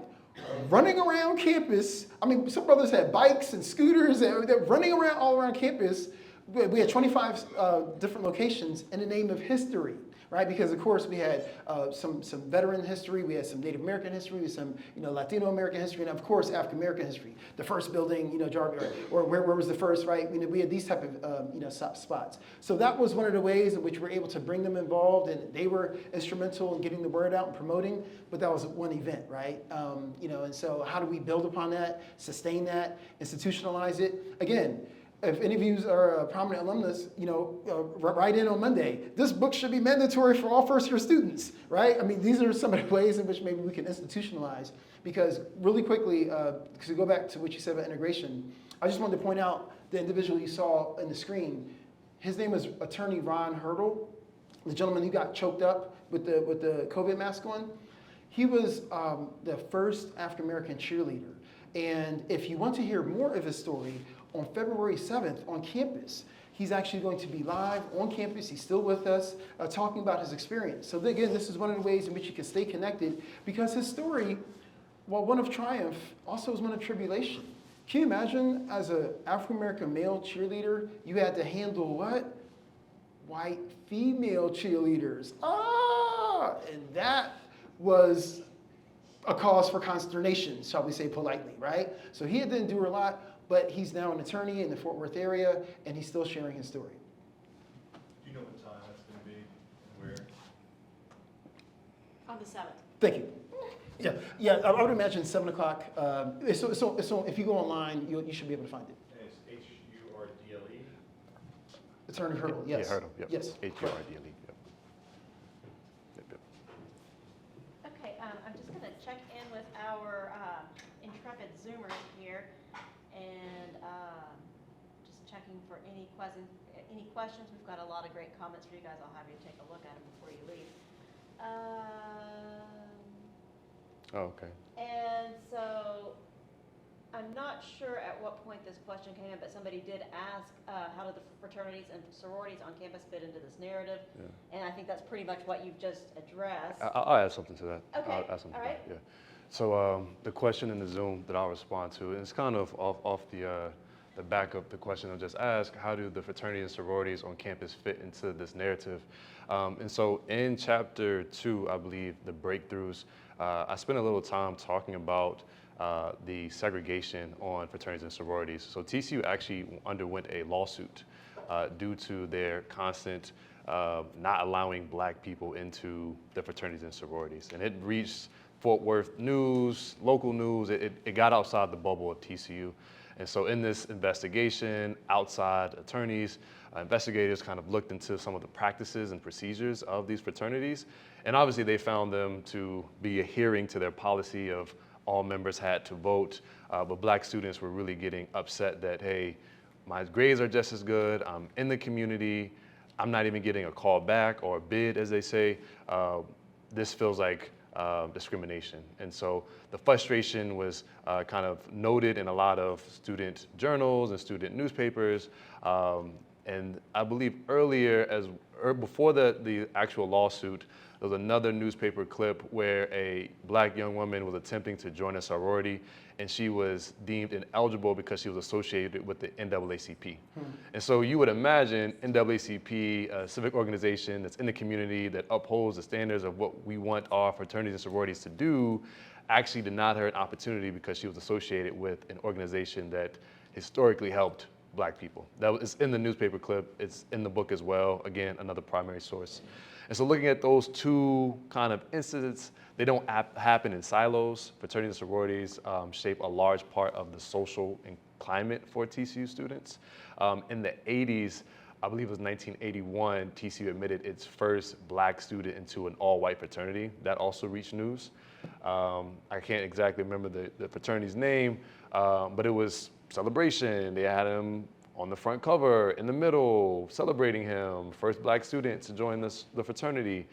running around campus. I mean, some brothers had bikes and scooters, and they're running around all around campus. We had 25 different locations in the name of history, right? Because of course we had some veteran history, we had some Native American history, we had some Latino American history, and of course African American history. The first building, Jarvis, or where was the first, right? We had these type of spots. So that was one of the ways in which we were able to bring them involved, and they were instrumental in getting the word out and promoting. But that was one event, right? And so how do we build upon that, sustain that, institutionalize it? Again, if any of you are a prominent alumnus, write in on Monday. This book should be mandatory for all first-year students, right? I mean, these are some of the ways in which maybe we can institutionalize. Because really quickly, because we go back to what you said about integration, I just wanted to point out the individual you saw on the screen. His name is Attorney Ron Hurdle, the gentleman who got choked up with the COVID mask on. He was the first African-American cheerleader. And if you want to hear more of his story, on February 7th on campus, he's actually going to be live on campus. He's still with us, talking about his experience. So again, this is one of the ways in which you can stay connected, because his story, while one of triumph, also is one of tribulation. Can you imagine, as an African-American male cheerleader, you had to handle what? White female cheerleaders. And that was a cause for consternation, shall we say politely, right? So he had to endure a lot, but he's now an attorney in the Fort Worth area, and he's still sharing his story. Do you know what time that's going to be and where? On the 7th. Thank you. Yeah, I would imagine 7 o'clock. So if you go online, you should be able to find it. And it's H-U-R-D-L-E? Attorney Hurdle, yes. Yeah, Hurdle, yep. Yes. H-U-R-D-L-E, yep. Yep. Okay, I'm just gonna check in with our intrepid Zoomers here, and just checking for any questions. We've got a lot of great comments for you guys. I'll have you take a look at them before you leave. Oh, okay. And so, I'm not sure at what point this question came in, but somebody did ask, how do the fraternities and sororities on campus fit into this narrative? Yeah. And I think that's pretty much what you've just addressed. I'll add something to that. Okay, I'll add something all to right. that, yeah. So the question in the Zoom that I'll respond to, and it's kind of off the back of the question I just asked, how do the fraternities and sororities on campus fit into this narrative? And so in chapter 2, I believe, the breakthroughs, I spent a little time talking about the segregation on fraternities and sororities. So TCU actually underwent a lawsuit due to their constant not allowing black people into the fraternities and sororities. And it reached Fort Worth news, local news. It got outside the bubble of TCU. And so in this investigation, outside attorneys, investigators kind of looked into some of the practices and procedures of these fraternities. And obviously they found them to be adhering to their policy of all members had to vote, but black students were really getting upset that, hey, my grades are just as good, I'm in the community, I'm not even getting a call back or a bid, as they say. This feels like discrimination. And so the frustration was kind of noted in a lot of student journals and student newspapers. And I believe before the actual lawsuit, there was another newspaper clip where a black young woman was attempting to join a sorority, and she was deemed ineligible because she was associated with the NAACP. And so you would imagine NAACP, a civic organization that's in the community that upholds the standards of what we want our fraternities and sororities to do, actually denied her an opportunity because she was associated with an organization that historically helped black people. It's in the newspaper clip, it's in the book as well, again, another primary source. And so looking at those two kind of incidents, they don't happen in silos. Fraternities and sororities shape a large part of the social and climate for TCU students. In the 80s, I believe it was 1981, TCU admitted its first black student into an all-white fraternity. That also reached news. I can't exactly remember the fraternity's name, but it was celebration. They had him on the front cover, in the middle, celebrating him, first black student to join the fraternity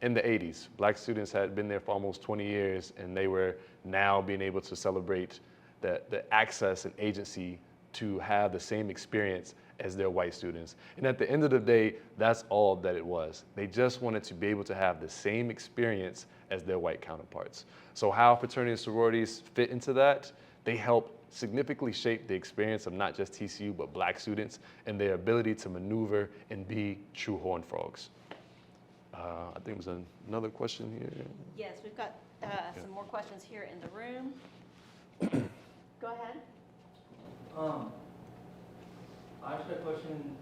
in the 80s. Black students had been there for almost 20 years, and they were now being able to celebrate the access and agency to have the same experience as their white students. And at the end of the day, that's all that it was. They just wanted to be able to have the same experience as their white counterparts. So how fraternities and sororities fit into that? They help significantly shape the experience of not just TCU, but black students and their ability to maneuver and be true horned frogs. I think there's another question here. Yes, we've got some more questions here in the room. Go ahead. I just got a question.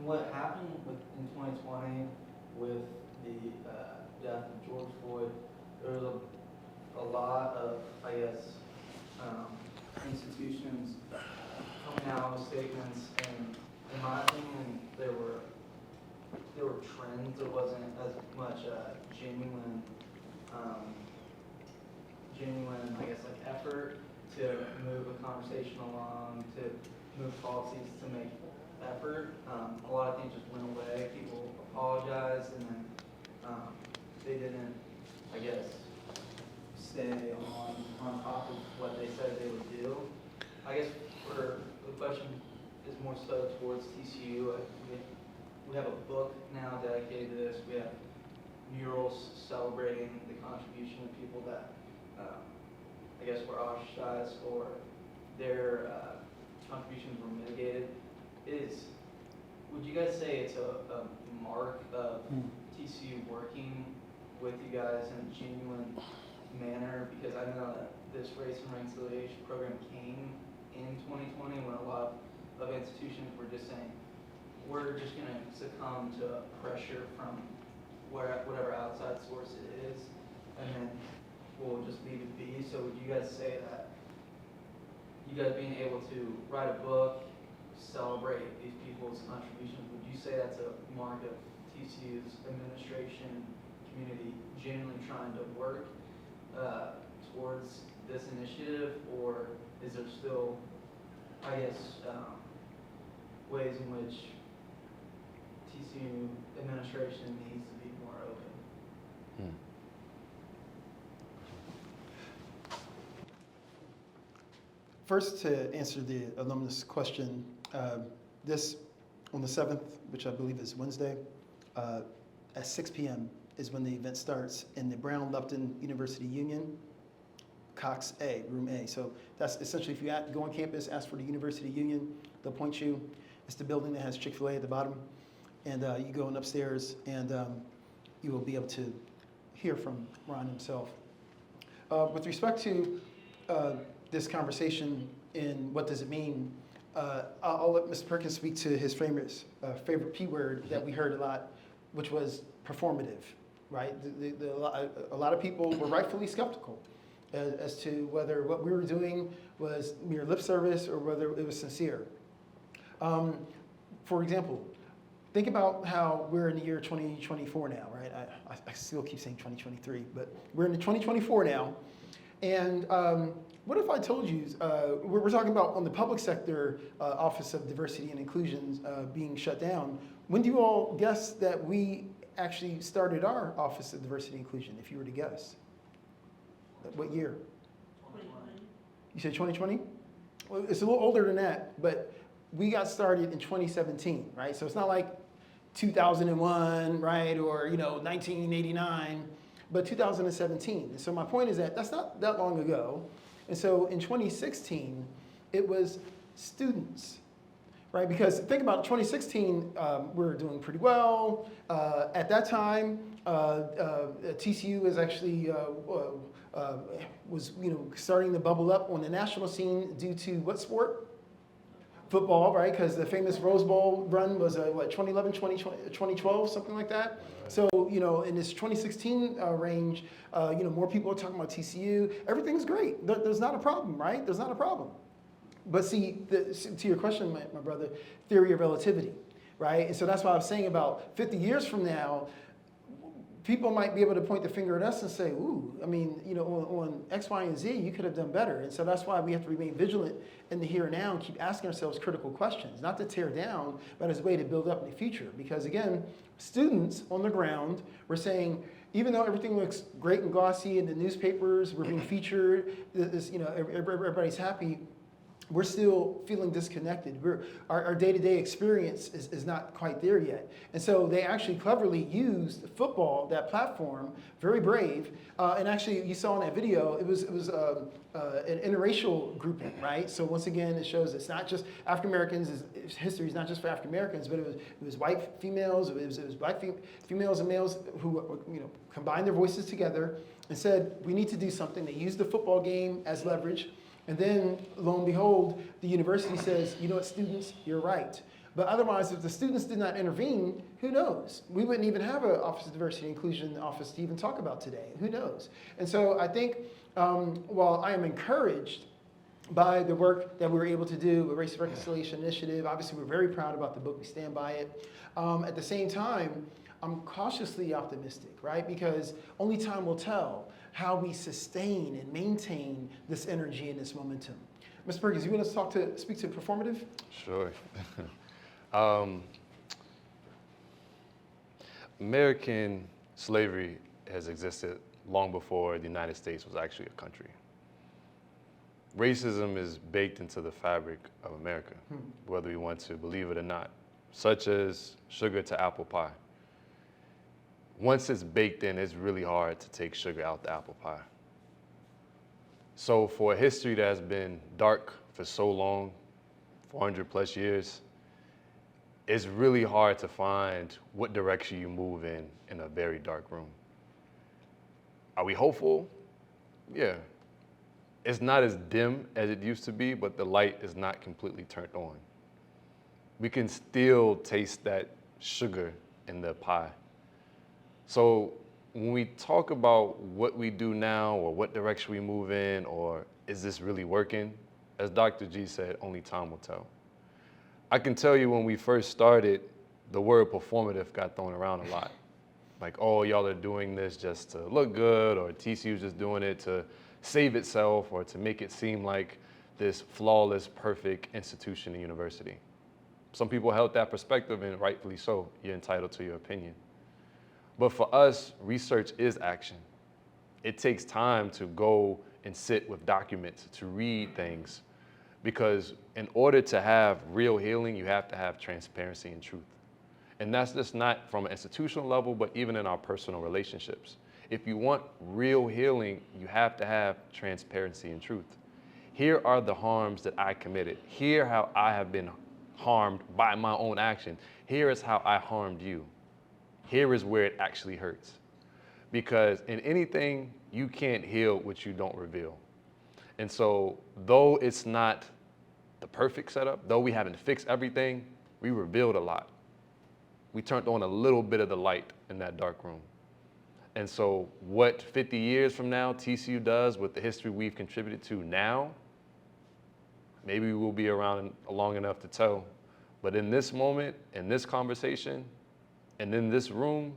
What happened in 2020 with the death of George Floyd? There was a lot of, I guess, institutions coming out with statements, and in my opinion, there were trends. There wasn't as much genuine, I guess, like effort to move a conversation along, to move policies, to make effort. A lot of things just went away. People apologized, and then they didn't, I guess, stay on top of what they said they would do. I guess for the question is more so towards TCU. We have a book now dedicated to this. We have murals celebrating the contribution of people that I guess were ostracized or their contributions were mitigated. Would you guys say it's a mark of TCU working with you guys in a genuine manner? Because I know that this race and reconciliation program came in 2020 when a lot of institutions were just saying, we're just going to succumb to pressure from whatever outside source it is, and then we'll just leave it be. So would you guys say that you guys being able to write a book, celebrate these people's contributions, would you say that's a mark of TCU's administration, community genuinely trying to work towards this initiative, or is there still, I guess, ways in which TCU administration needs to be more open? First, to answer the alumnus question, this on the 7th, which I believe is Wednesday, at 6 p.m. is when the event starts in the Brown Lupton University Union, Cox A, room A. So that's essentially, if you go on campus, ask for the University Union, they'll point you. It's the building that has Chick-fil-A at the bottom. And you go in upstairs and you will be able to hear from Ron himself. With respect to this conversation and what does it mean, I'll let Mr. Perkins speak to his favorite P word that we heard a lot, which was performative, right? A lot of people were rightfully skeptical as to whether what we were doing was mere lip service or whether it was sincere. For example, think about how we're in the year 2024 now, right? I still keep saying 2023, but we're in the 2024 now. And what if I told you, we're talking about on the public sector Office of Diversity and Inclusion being shut down. When do you all guess that we actually started our Office of Diversity and Inclusion, if you were to guess? What year? 2020. You said 2020? Well, it's a little older than that, but we got started in 2017, right? So it's not like 2001, right, or 1989, but 2017. And so my point is that that's not that long ago. And so in 2016, it was students, right? Because think about 2016, we were doing pretty well. At that time, TCU was actually was starting to bubble up on the national scene due to what sport? Football, right? Because the famous Rose Bowl run was what, 2011, 2012, something like that. So in this 2016 range, more people are talking about TCU. Everything's great. There's not a problem, right? There's not a problem. But see, to your question, my brother, theory of relativity, right? And so that's why I was saying about 50 years from now, people might be able to point the finger at us and say, ooh, I mean, on X, Y, and Z, you could have done better. And so that's why we have to remain vigilant in the here and now and keep asking ourselves critical questions, not to tear down, but as a way to build up in the future. Because again, students on the ground were saying, even though everything looks great and glossy in the newspapers, we're being featured, everybody's happy, we're still feeling disconnected. Our day-to-day experience is not quite there yet. And so they actually cleverly used football, that platform, very brave. And actually, you saw in that video, it was an interracial grouping, right? So once again, it shows it's not just African Americans. History is not just for African Americans, but it was white females, it was black females and males who combined their voices together and said, we need to do something. They used the football game as leverage. And then, lo and behold, the university says, you know what, students, you're right. But otherwise, if the students did not intervene, who knows? We wouldn't even have an Office of Diversity and Inclusion office to even talk about today. Who knows? And so I think while I am encouraged by the work that we were able to do with Race and Reconciliation Initiative, obviously we're very proud about the book, we stand by it. At the same time, I'm cautiously optimistic, right? Because only time will tell how we sustain and maintain this energy and this momentum. Mr. Perkins, you want to speak to performative? Sure. American slavery has existed long before the United States was actually a country. racism is baked into the fabric of America, whether we want to believe it or not, such as sugar to apple pie. Once it's baked in, it's really hard to take sugar out the apple pie. So for a history that has been dark for so long, 400 plus years, it's really hard to find what direction you move in a very dark room. Are we hopeful? Yeah. It's not as dim as it used to be, but the light is not completely turned on. We can still taste that sugar in the pie. So when we talk about what we do now or what direction we move in or is this really working, as Dr. G said, only time will tell. I can tell you when we first started, the word performative got thrown around a lot. Like, oh, y'all are doing this just to look good, or TCU's just doing it to save itself or to make it seem like this flawless, perfect institution and university. Some people held that perspective, and rightfully so. You're entitled to your opinion. But for us, research is action. It takes time to go and sit with documents, to read things, because in order to have real healing, you have to have transparency and truth. And that's just not from an institutional level, but even in our personal relationships. If you want real healing, you have to have transparency and truth. Here are the harms that I committed. Here how I have been harmed by my own action. Here is how I harmed you. Here is where it actually hurts. Because in anything, you can't heal what you don't reveal. And so though it's not the perfect setup, though we haven't fixed everything, we revealed a lot. We turned on a little bit of the light in that dark room. And so what 50 years from now TCU does with the history we've contributed to now, maybe we'll be around long enough to tell. But in this moment, in this conversation, and in this room,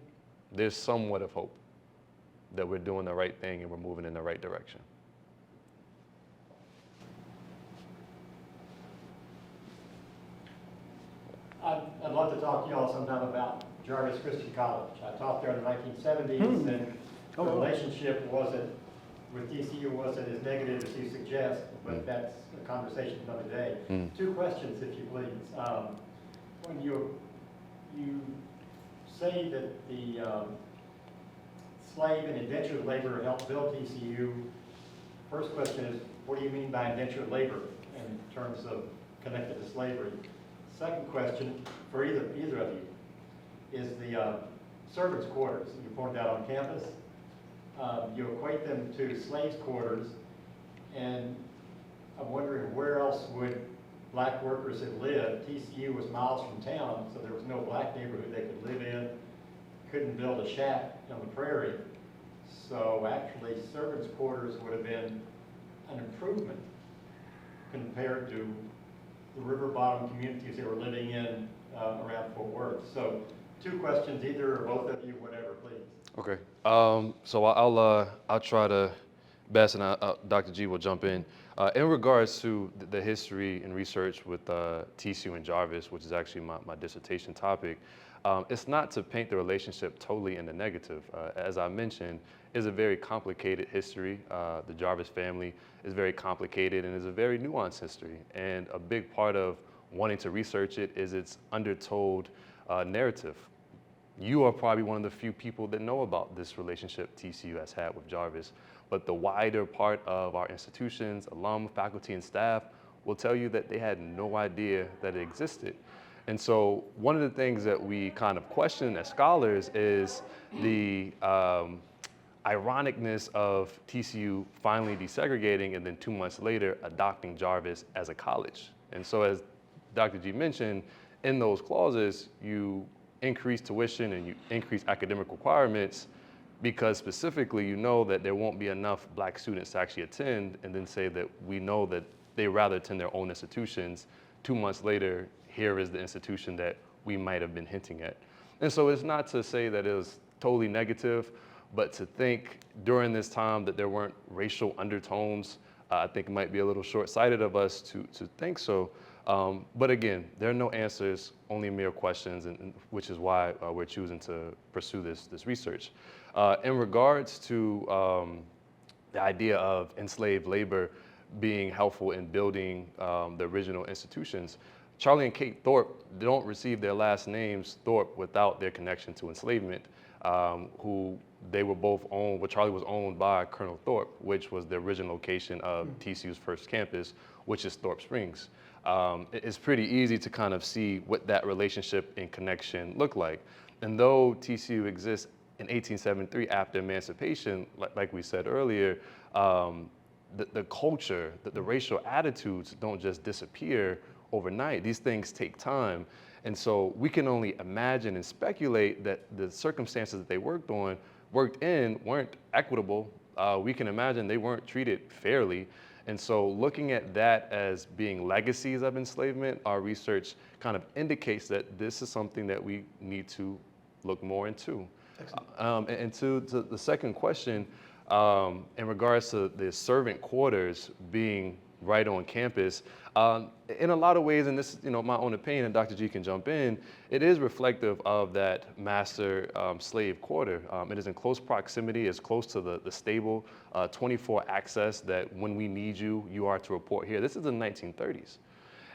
there's somewhat of hope that we're doing the right thing and we're moving in the right direction. I'd love to talk to y'all sometime about Jarvis Christian College. I taught there in the 1970s, and the relationship wasn't with TCU wasn't as negative as you suggest, but that's a conversation for another day. Two questions, if you please. When you say that the slave and indentured labor helped build TCU, first question is, what do you mean by indentured labor in terms of connected to slavery? Second question, for either of you, is the servants' quarters that you pointed out on campus. You equate them to slaves' quarters, and I'm wondering where else would black workers have lived. TCU was miles from town, so there was no black neighborhood they could live in. Couldn't build a shack on the prairie. So actually, servants' quarters would have been an improvement compared to the river bottom communities they were living in around Fort Worth. So two questions, either or both of you, whatever, please. Okay. So I'll try to best, and Dr. G will jump in. In regards to the history and research with TCU and Jarvis, which is actually my dissertation topic, it's not to paint the relationship totally in the negative. As I mentioned, it's a very complicated history. The Jarvis family is very complicated and is a very nuanced history. And a big part of wanting to research it is its undertold narrative. You are probably one of the few people that know about this relationship TCU has had with Jarvis, but the wider part of our institutions, alum, faculty, and staff will tell you that they had no idea that it existed. And so one of the things that we kind of question as scholars is the ironicness of TCU finally desegregating and then 2 months later adopting Jarvis as a college. And so as Dr. G mentioned, in those clauses, you increase tuition and you increase academic requirements because specifically you know that there won't be enough black students to actually attend, and then say that we know that they rather attend their own institutions. 2 months later, here is the institution that we might have been hinting at. And so it's not to say that it was totally negative, but to think during this time that there weren't racial undertones, I think it might be a little short-sighted of us to think so. But again, there are no answers, only mere questions, and which is why we're choosing to pursue this research. In regards to the idea of enslaved labor being helpful in building the original institutions. Charlie and Kate Thorpe don't receive their last names, Thorpe, without their connection to enslavement, who they were both owned, well, Charlie was owned by Colonel Thorpe, which was the original location of TCU's first campus, which is Thorpe Springs. It's pretty easy to kind of see what that relationship and connection looked like. And though TCU exists in 1873 after emancipation, like we said earlier, the culture, the racial attitudes don't just disappear overnight. These things take time. And so we can only imagine and speculate that the circumstances that they worked in weren't equitable. We can imagine they weren't treated fairly. And so looking at that as being legacies of enslavement, our research kind of indicates that this is something that we need to look more into. And to the second question, in regards to the servant quarters being right on campus, in a lot of ways, and this is my own opinion, and Dr. G can jump in, it is reflective of that master slave quarter. It is in close proximity, it's close to the stable, 24 access that when we need you, you are to report here. This is the 1930s.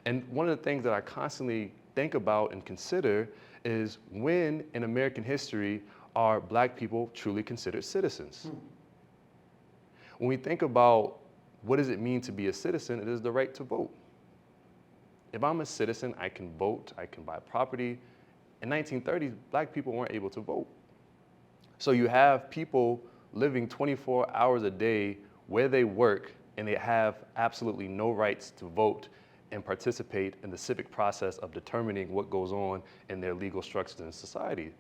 And one of the things that I constantly think about and consider is when in American history are Black people truly considered citizens? When we think about what does it mean to be a citizen, it is the right to vote. If I'm a citizen, I can vote, I can buy property. In 1930s, Black people weren't able to vote. So you have people living 24 hours a day where they work, and they have absolutely no rights to vote and participate in the civic process of determining what goes on in their legal structures in society.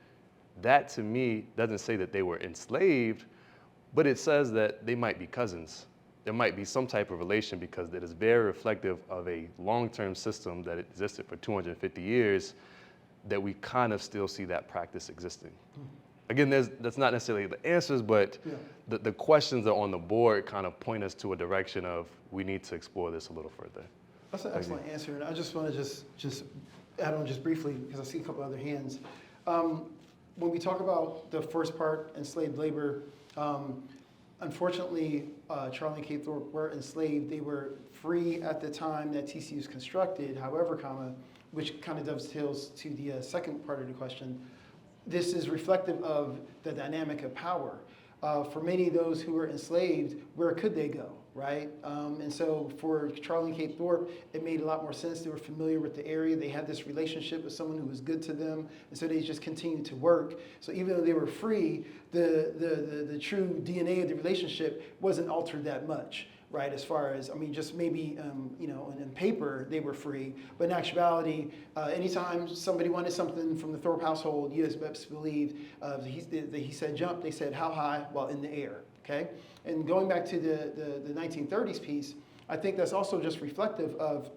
That, to me, doesn't say that they were enslaved, but it says that they might be cousins. There might be some type of relation, because it is very reflective of a long-term system that existed for 250 years that we kind of still see that practice existing. Again, that's not necessarily the answers, but the questions that are on the board kind of point us to a direction of we need to explore this a little further. That's an excellent answer, and I just want to just add on just briefly, because I see a couple other hands. When we talk about the first part, enslaved labor, unfortunately, Charlie and Kate Thorpe were enslaved. They were free at the time that TCU was constructed. However, which kind of dovetails to the second part of the question, this is reflective of the dynamic of power. For many of those who were enslaved, where could they go, right? And so for Charlie and Kate Thorpe, it made a lot more sense. They were familiar with the area. They had this relationship with someone who was good to them, and so they just continued to work. So even though they were free, the true DNA of the relationship wasn't altered that much, right? As far as, just maybe, in paper, they were free. But in actuality, anytime somebody wanted something from the Thorpe household, you best believe he said jump, they said how high? Well, in the air, okay? And going back to the 1930s piece, I think that's also just reflective of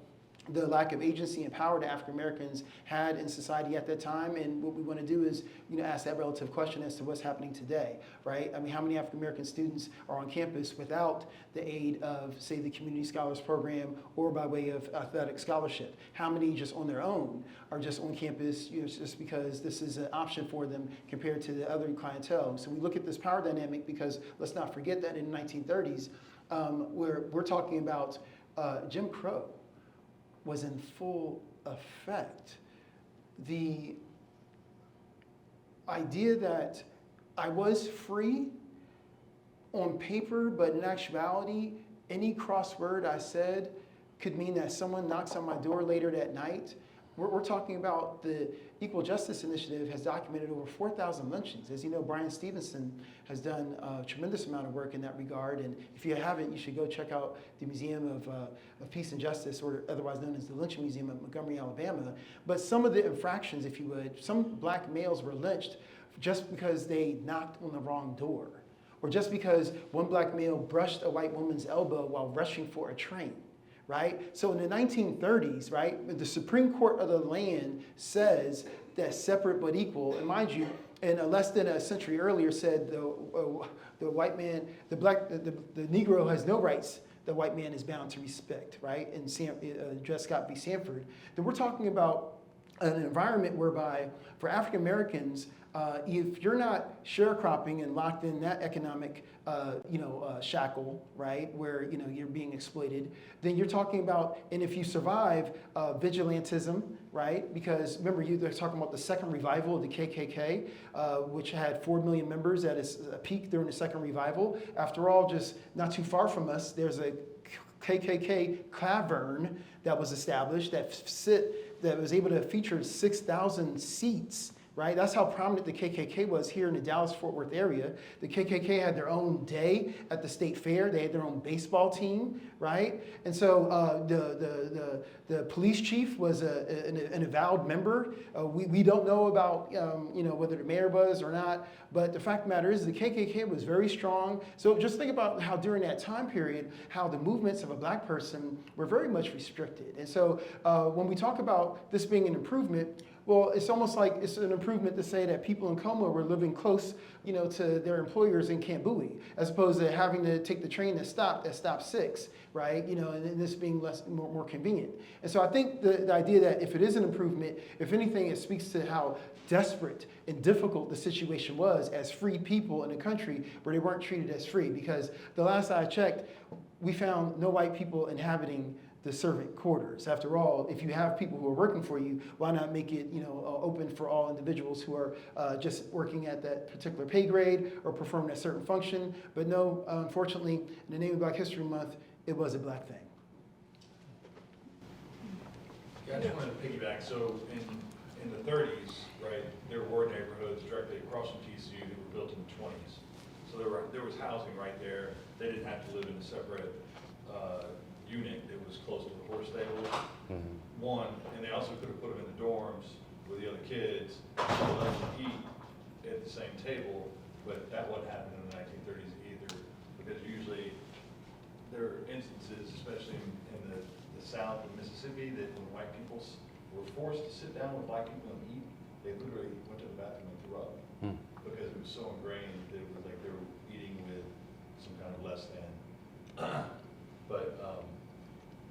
the lack of agency and power that African Americans had in society at that time. And what we want to do is, ask that relative question as to what's happening today, right? How many African American students are on campus without the aid of, say, the Community Scholars Program or by way of athletic scholarship? How many just on their own are just on campus, just because this is an option for them compared to the other clientele? So we look at this power dynamic, because let's not forget that in the 1930s, we're talking about Jim Crow was in full effect. The idea that I was free on paper, but in actuality, any crossword I said could mean that someone knocks on my door later that night. We're talking about the Equal Justice Initiative has documented over 4,000 lynchings. As you know, Brian Stevenson has done a tremendous amount of work in that regard. And if you haven't, you should go check out the Museum of Peace and Justice, or otherwise known as the Lynching Museum of Montgomery, Alabama. But some of the infractions, if you would, some Black males were lynched just because they knocked on the wrong door, or just because one Black male brushed a white woman's elbow while rushing for a train. Right? So in the 1930s, right, the Supreme Court of the land says that separate but equal, and mind you, in less than a century earlier said the white man, the Negro has no rights, the white man is bound to respect, right? And Dred Scott v. Sanford. Then we're talking about an environment whereby for African Americans, if you're not sharecropping and locked in that economic, shackle, right, where you're being exploited, then you're talking about, and if you survive vigilantism, right, because remember they're talking about the second revival of the KKK, which had 4 million members at its peak during the second revival. After all, just not too far from us, there's a KKK cavern that was established that was able to feature 6,000 seats, right? That's how prominent the KKK was here in the Dallas-Fort Worth area. The KKK had their own day at the state fair. They had their own baseball team, right? And so the police chief was an avowed member. We don't know about whether the mayor was or not, but the fact of the matter is the KKK was very strong. So just think about how during that time period, how the movements of a black person were very much restricted. And so when we talk about this being an improvement, well, it's almost like it's an improvement to say that people in Como were living close, to their employers in Camp Bowie, as opposed to having to take the train that stopped at stop 6, right? And this being more convenient. And so I think the idea that if it is an improvement, if anything, it speaks to how desperate and difficult the situation was as free people in a country where they weren't treated as free. Because the last I checked, we found no white people inhabiting the servant quarters. After all, if you have people who are working for you, why not make it open for all individuals who are just working at that particular pay grade or performing a certain function? But no, unfortunately, in the name of Black History Month, it was a black thing. Yeah, I just wanted to piggyback. So in the 30s, right, there were neighborhoods directly across from TCU that were built in the 20s. So there was housing right there. They didn't have to live in a separate unit that was close to the horse stables. One, and they also could have put them in the dorms with the other kids, and let them eat at the same table, but that wasn't happening in the 1930s either, because usually there are instances, especially in the South of Mississippi, that when white people were forced to sit down with black people and eat, they literally went to the bathroom and threw up, because it was so ingrained that it was like they were eating with some kind of less than. But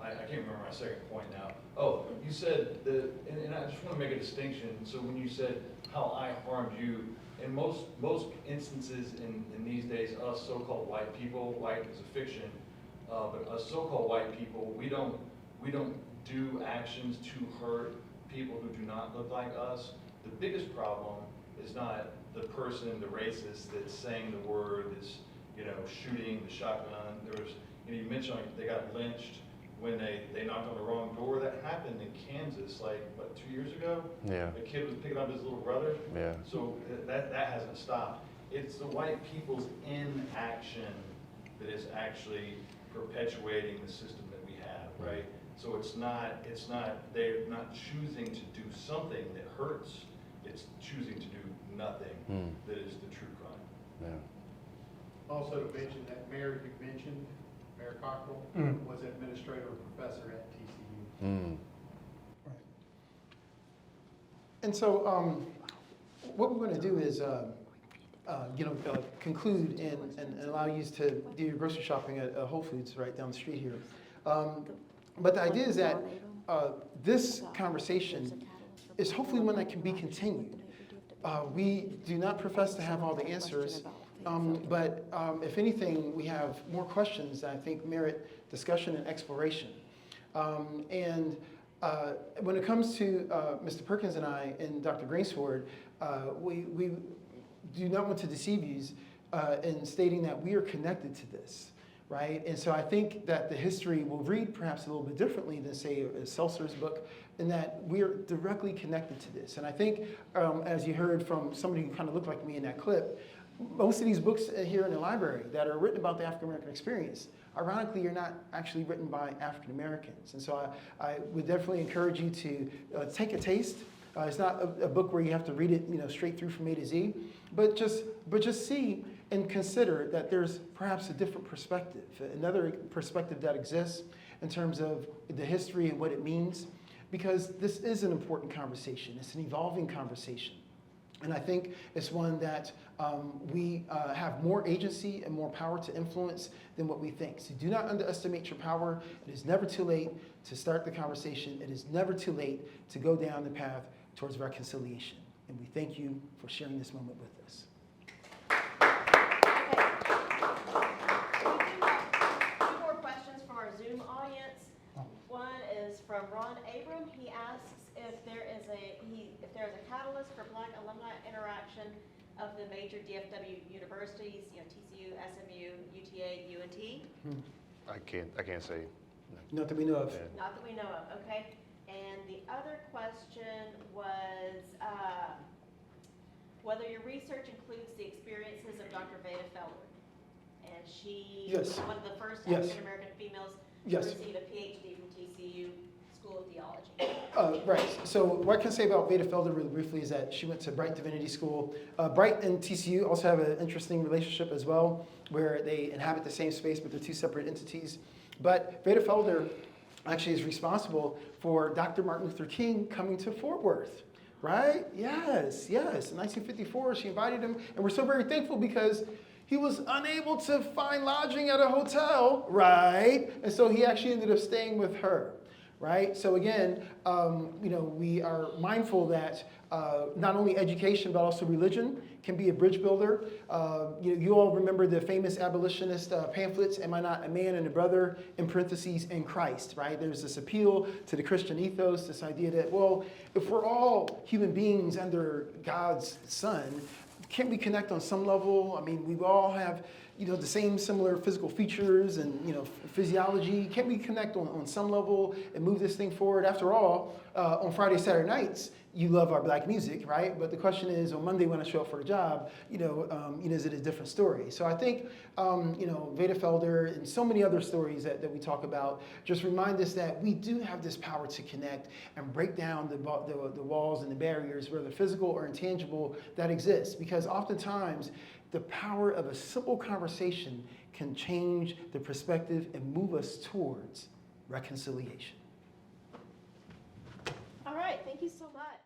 I can't remember my second point now. Oh, you said and I just want to make a distinction. So when you said how I harmed you, in most instances in these days, us so-called white people, white is a fiction, but us so-called white people, we don't do actions to hurt people who do not look like us. The biggest problem is not the person, the racist that's saying the word, that's shooting the shotgun. There was, you mentioned they got lynched when they knocked on the wrong door. That happened in Kansas, 2 years ago? Yeah. The kid was picking up his little brother. Yeah. So that hasn't stopped. It's the white people's inaction that is actually perpetuating the system that we have, right? So it's not, they're not choosing to do something that hurts. It's choosing to do nothing that is the true crime. Yeah. Also to mention that mayor you mentioned, Mayor Cockrell, was administrator or professor at TCU. Right. And so what we're going to do is conclude and allow you to do your grocery shopping at Whole Foods right down the street here. But the idea is that this conversation is hopefully one that can be continued. We do not profess to have all the answers, but if anything, we have more questions that I think merit discussion and exploration. And when it comes to Mr. Perkins and I and Dr. Greensword, we do not want to deceive you in stating that we are connected to this, right? And so I think that the history will read perhaps a little bit differently than, say, Seltzer's book, in that we are directly connected to this. And I think, as you heard from somebody who kind of looked like me in that clip, most of these books here in the library that are written about the African American experience, ironically, are not actually written by African Americans. And so I would definitely encourage you to take a taste. It's not a book where you have to read it, straight through from A to Z, but just see and consider that there's perhaps a different perspective, another perspective that exists in terms of the history and what it means, because this is an important conversation. It's an evolving conversation. And I think it's one that we have more agency and more power to influence than what we think. So do not underestimate your power. It is never too late to start the conversation. It is never too late to go down the path towards reconciliation. And we thank you for sharing this moment with us. Two more questions from our Zoom audience. One is from Ron Abram. He asks if there is a catalyst for Black alumni interaction of the major DFW universities, TCU, SMU, UTA, UNT. I can't say. Not that we know of. Yeah. Not that we know of, okay. And the other question was whether your research includes the experiences of Dr. Veda Felder. And she was one of the first African-American females to receive a PhD from TCU School of Theology. Right. So what I can say about Veda Felder really briefly is that she went to Bright Divinity School. Bright and TCU also have an interesting relationship as well, where they inhabit the same space, but they're two separate entities. But Veda Felder actually is responsible for Dr. Martin Luther King coming to Fort Worth, right? Yes. In 1954, she invited him, and we're so very thankful because he was unable to find lodging at a hotel, right? And so he actually ended up staying with her, right? So again, we are mindful that not only education, but also religion can be a bridge builder. You all remember the famous abolitionist pamphlets, Am I Not a Man and a Brother, in parentheses, in Christ, right? There's this appeal to the Christian ethos, this idea that, well, if we're all human beings under God's Son, can't we connect on some level? I mean, we all have, the same similar physical features and, physiology. Can't we connect on some level and move this thing forward? After all, on Friday, Saturday nights, you love our black music, right? But the question is, on Monday when I show up for a job, is it a different story? So I think, Veda Felder and so many other stories that we talk about just remind us that we do have this power to connect and break down the walls and the barriers, whether physical or intangible, that exist. Because oftentimes, the power of a simple conversation can change the perspective and move us towards reconciliation. All right, thank you so much.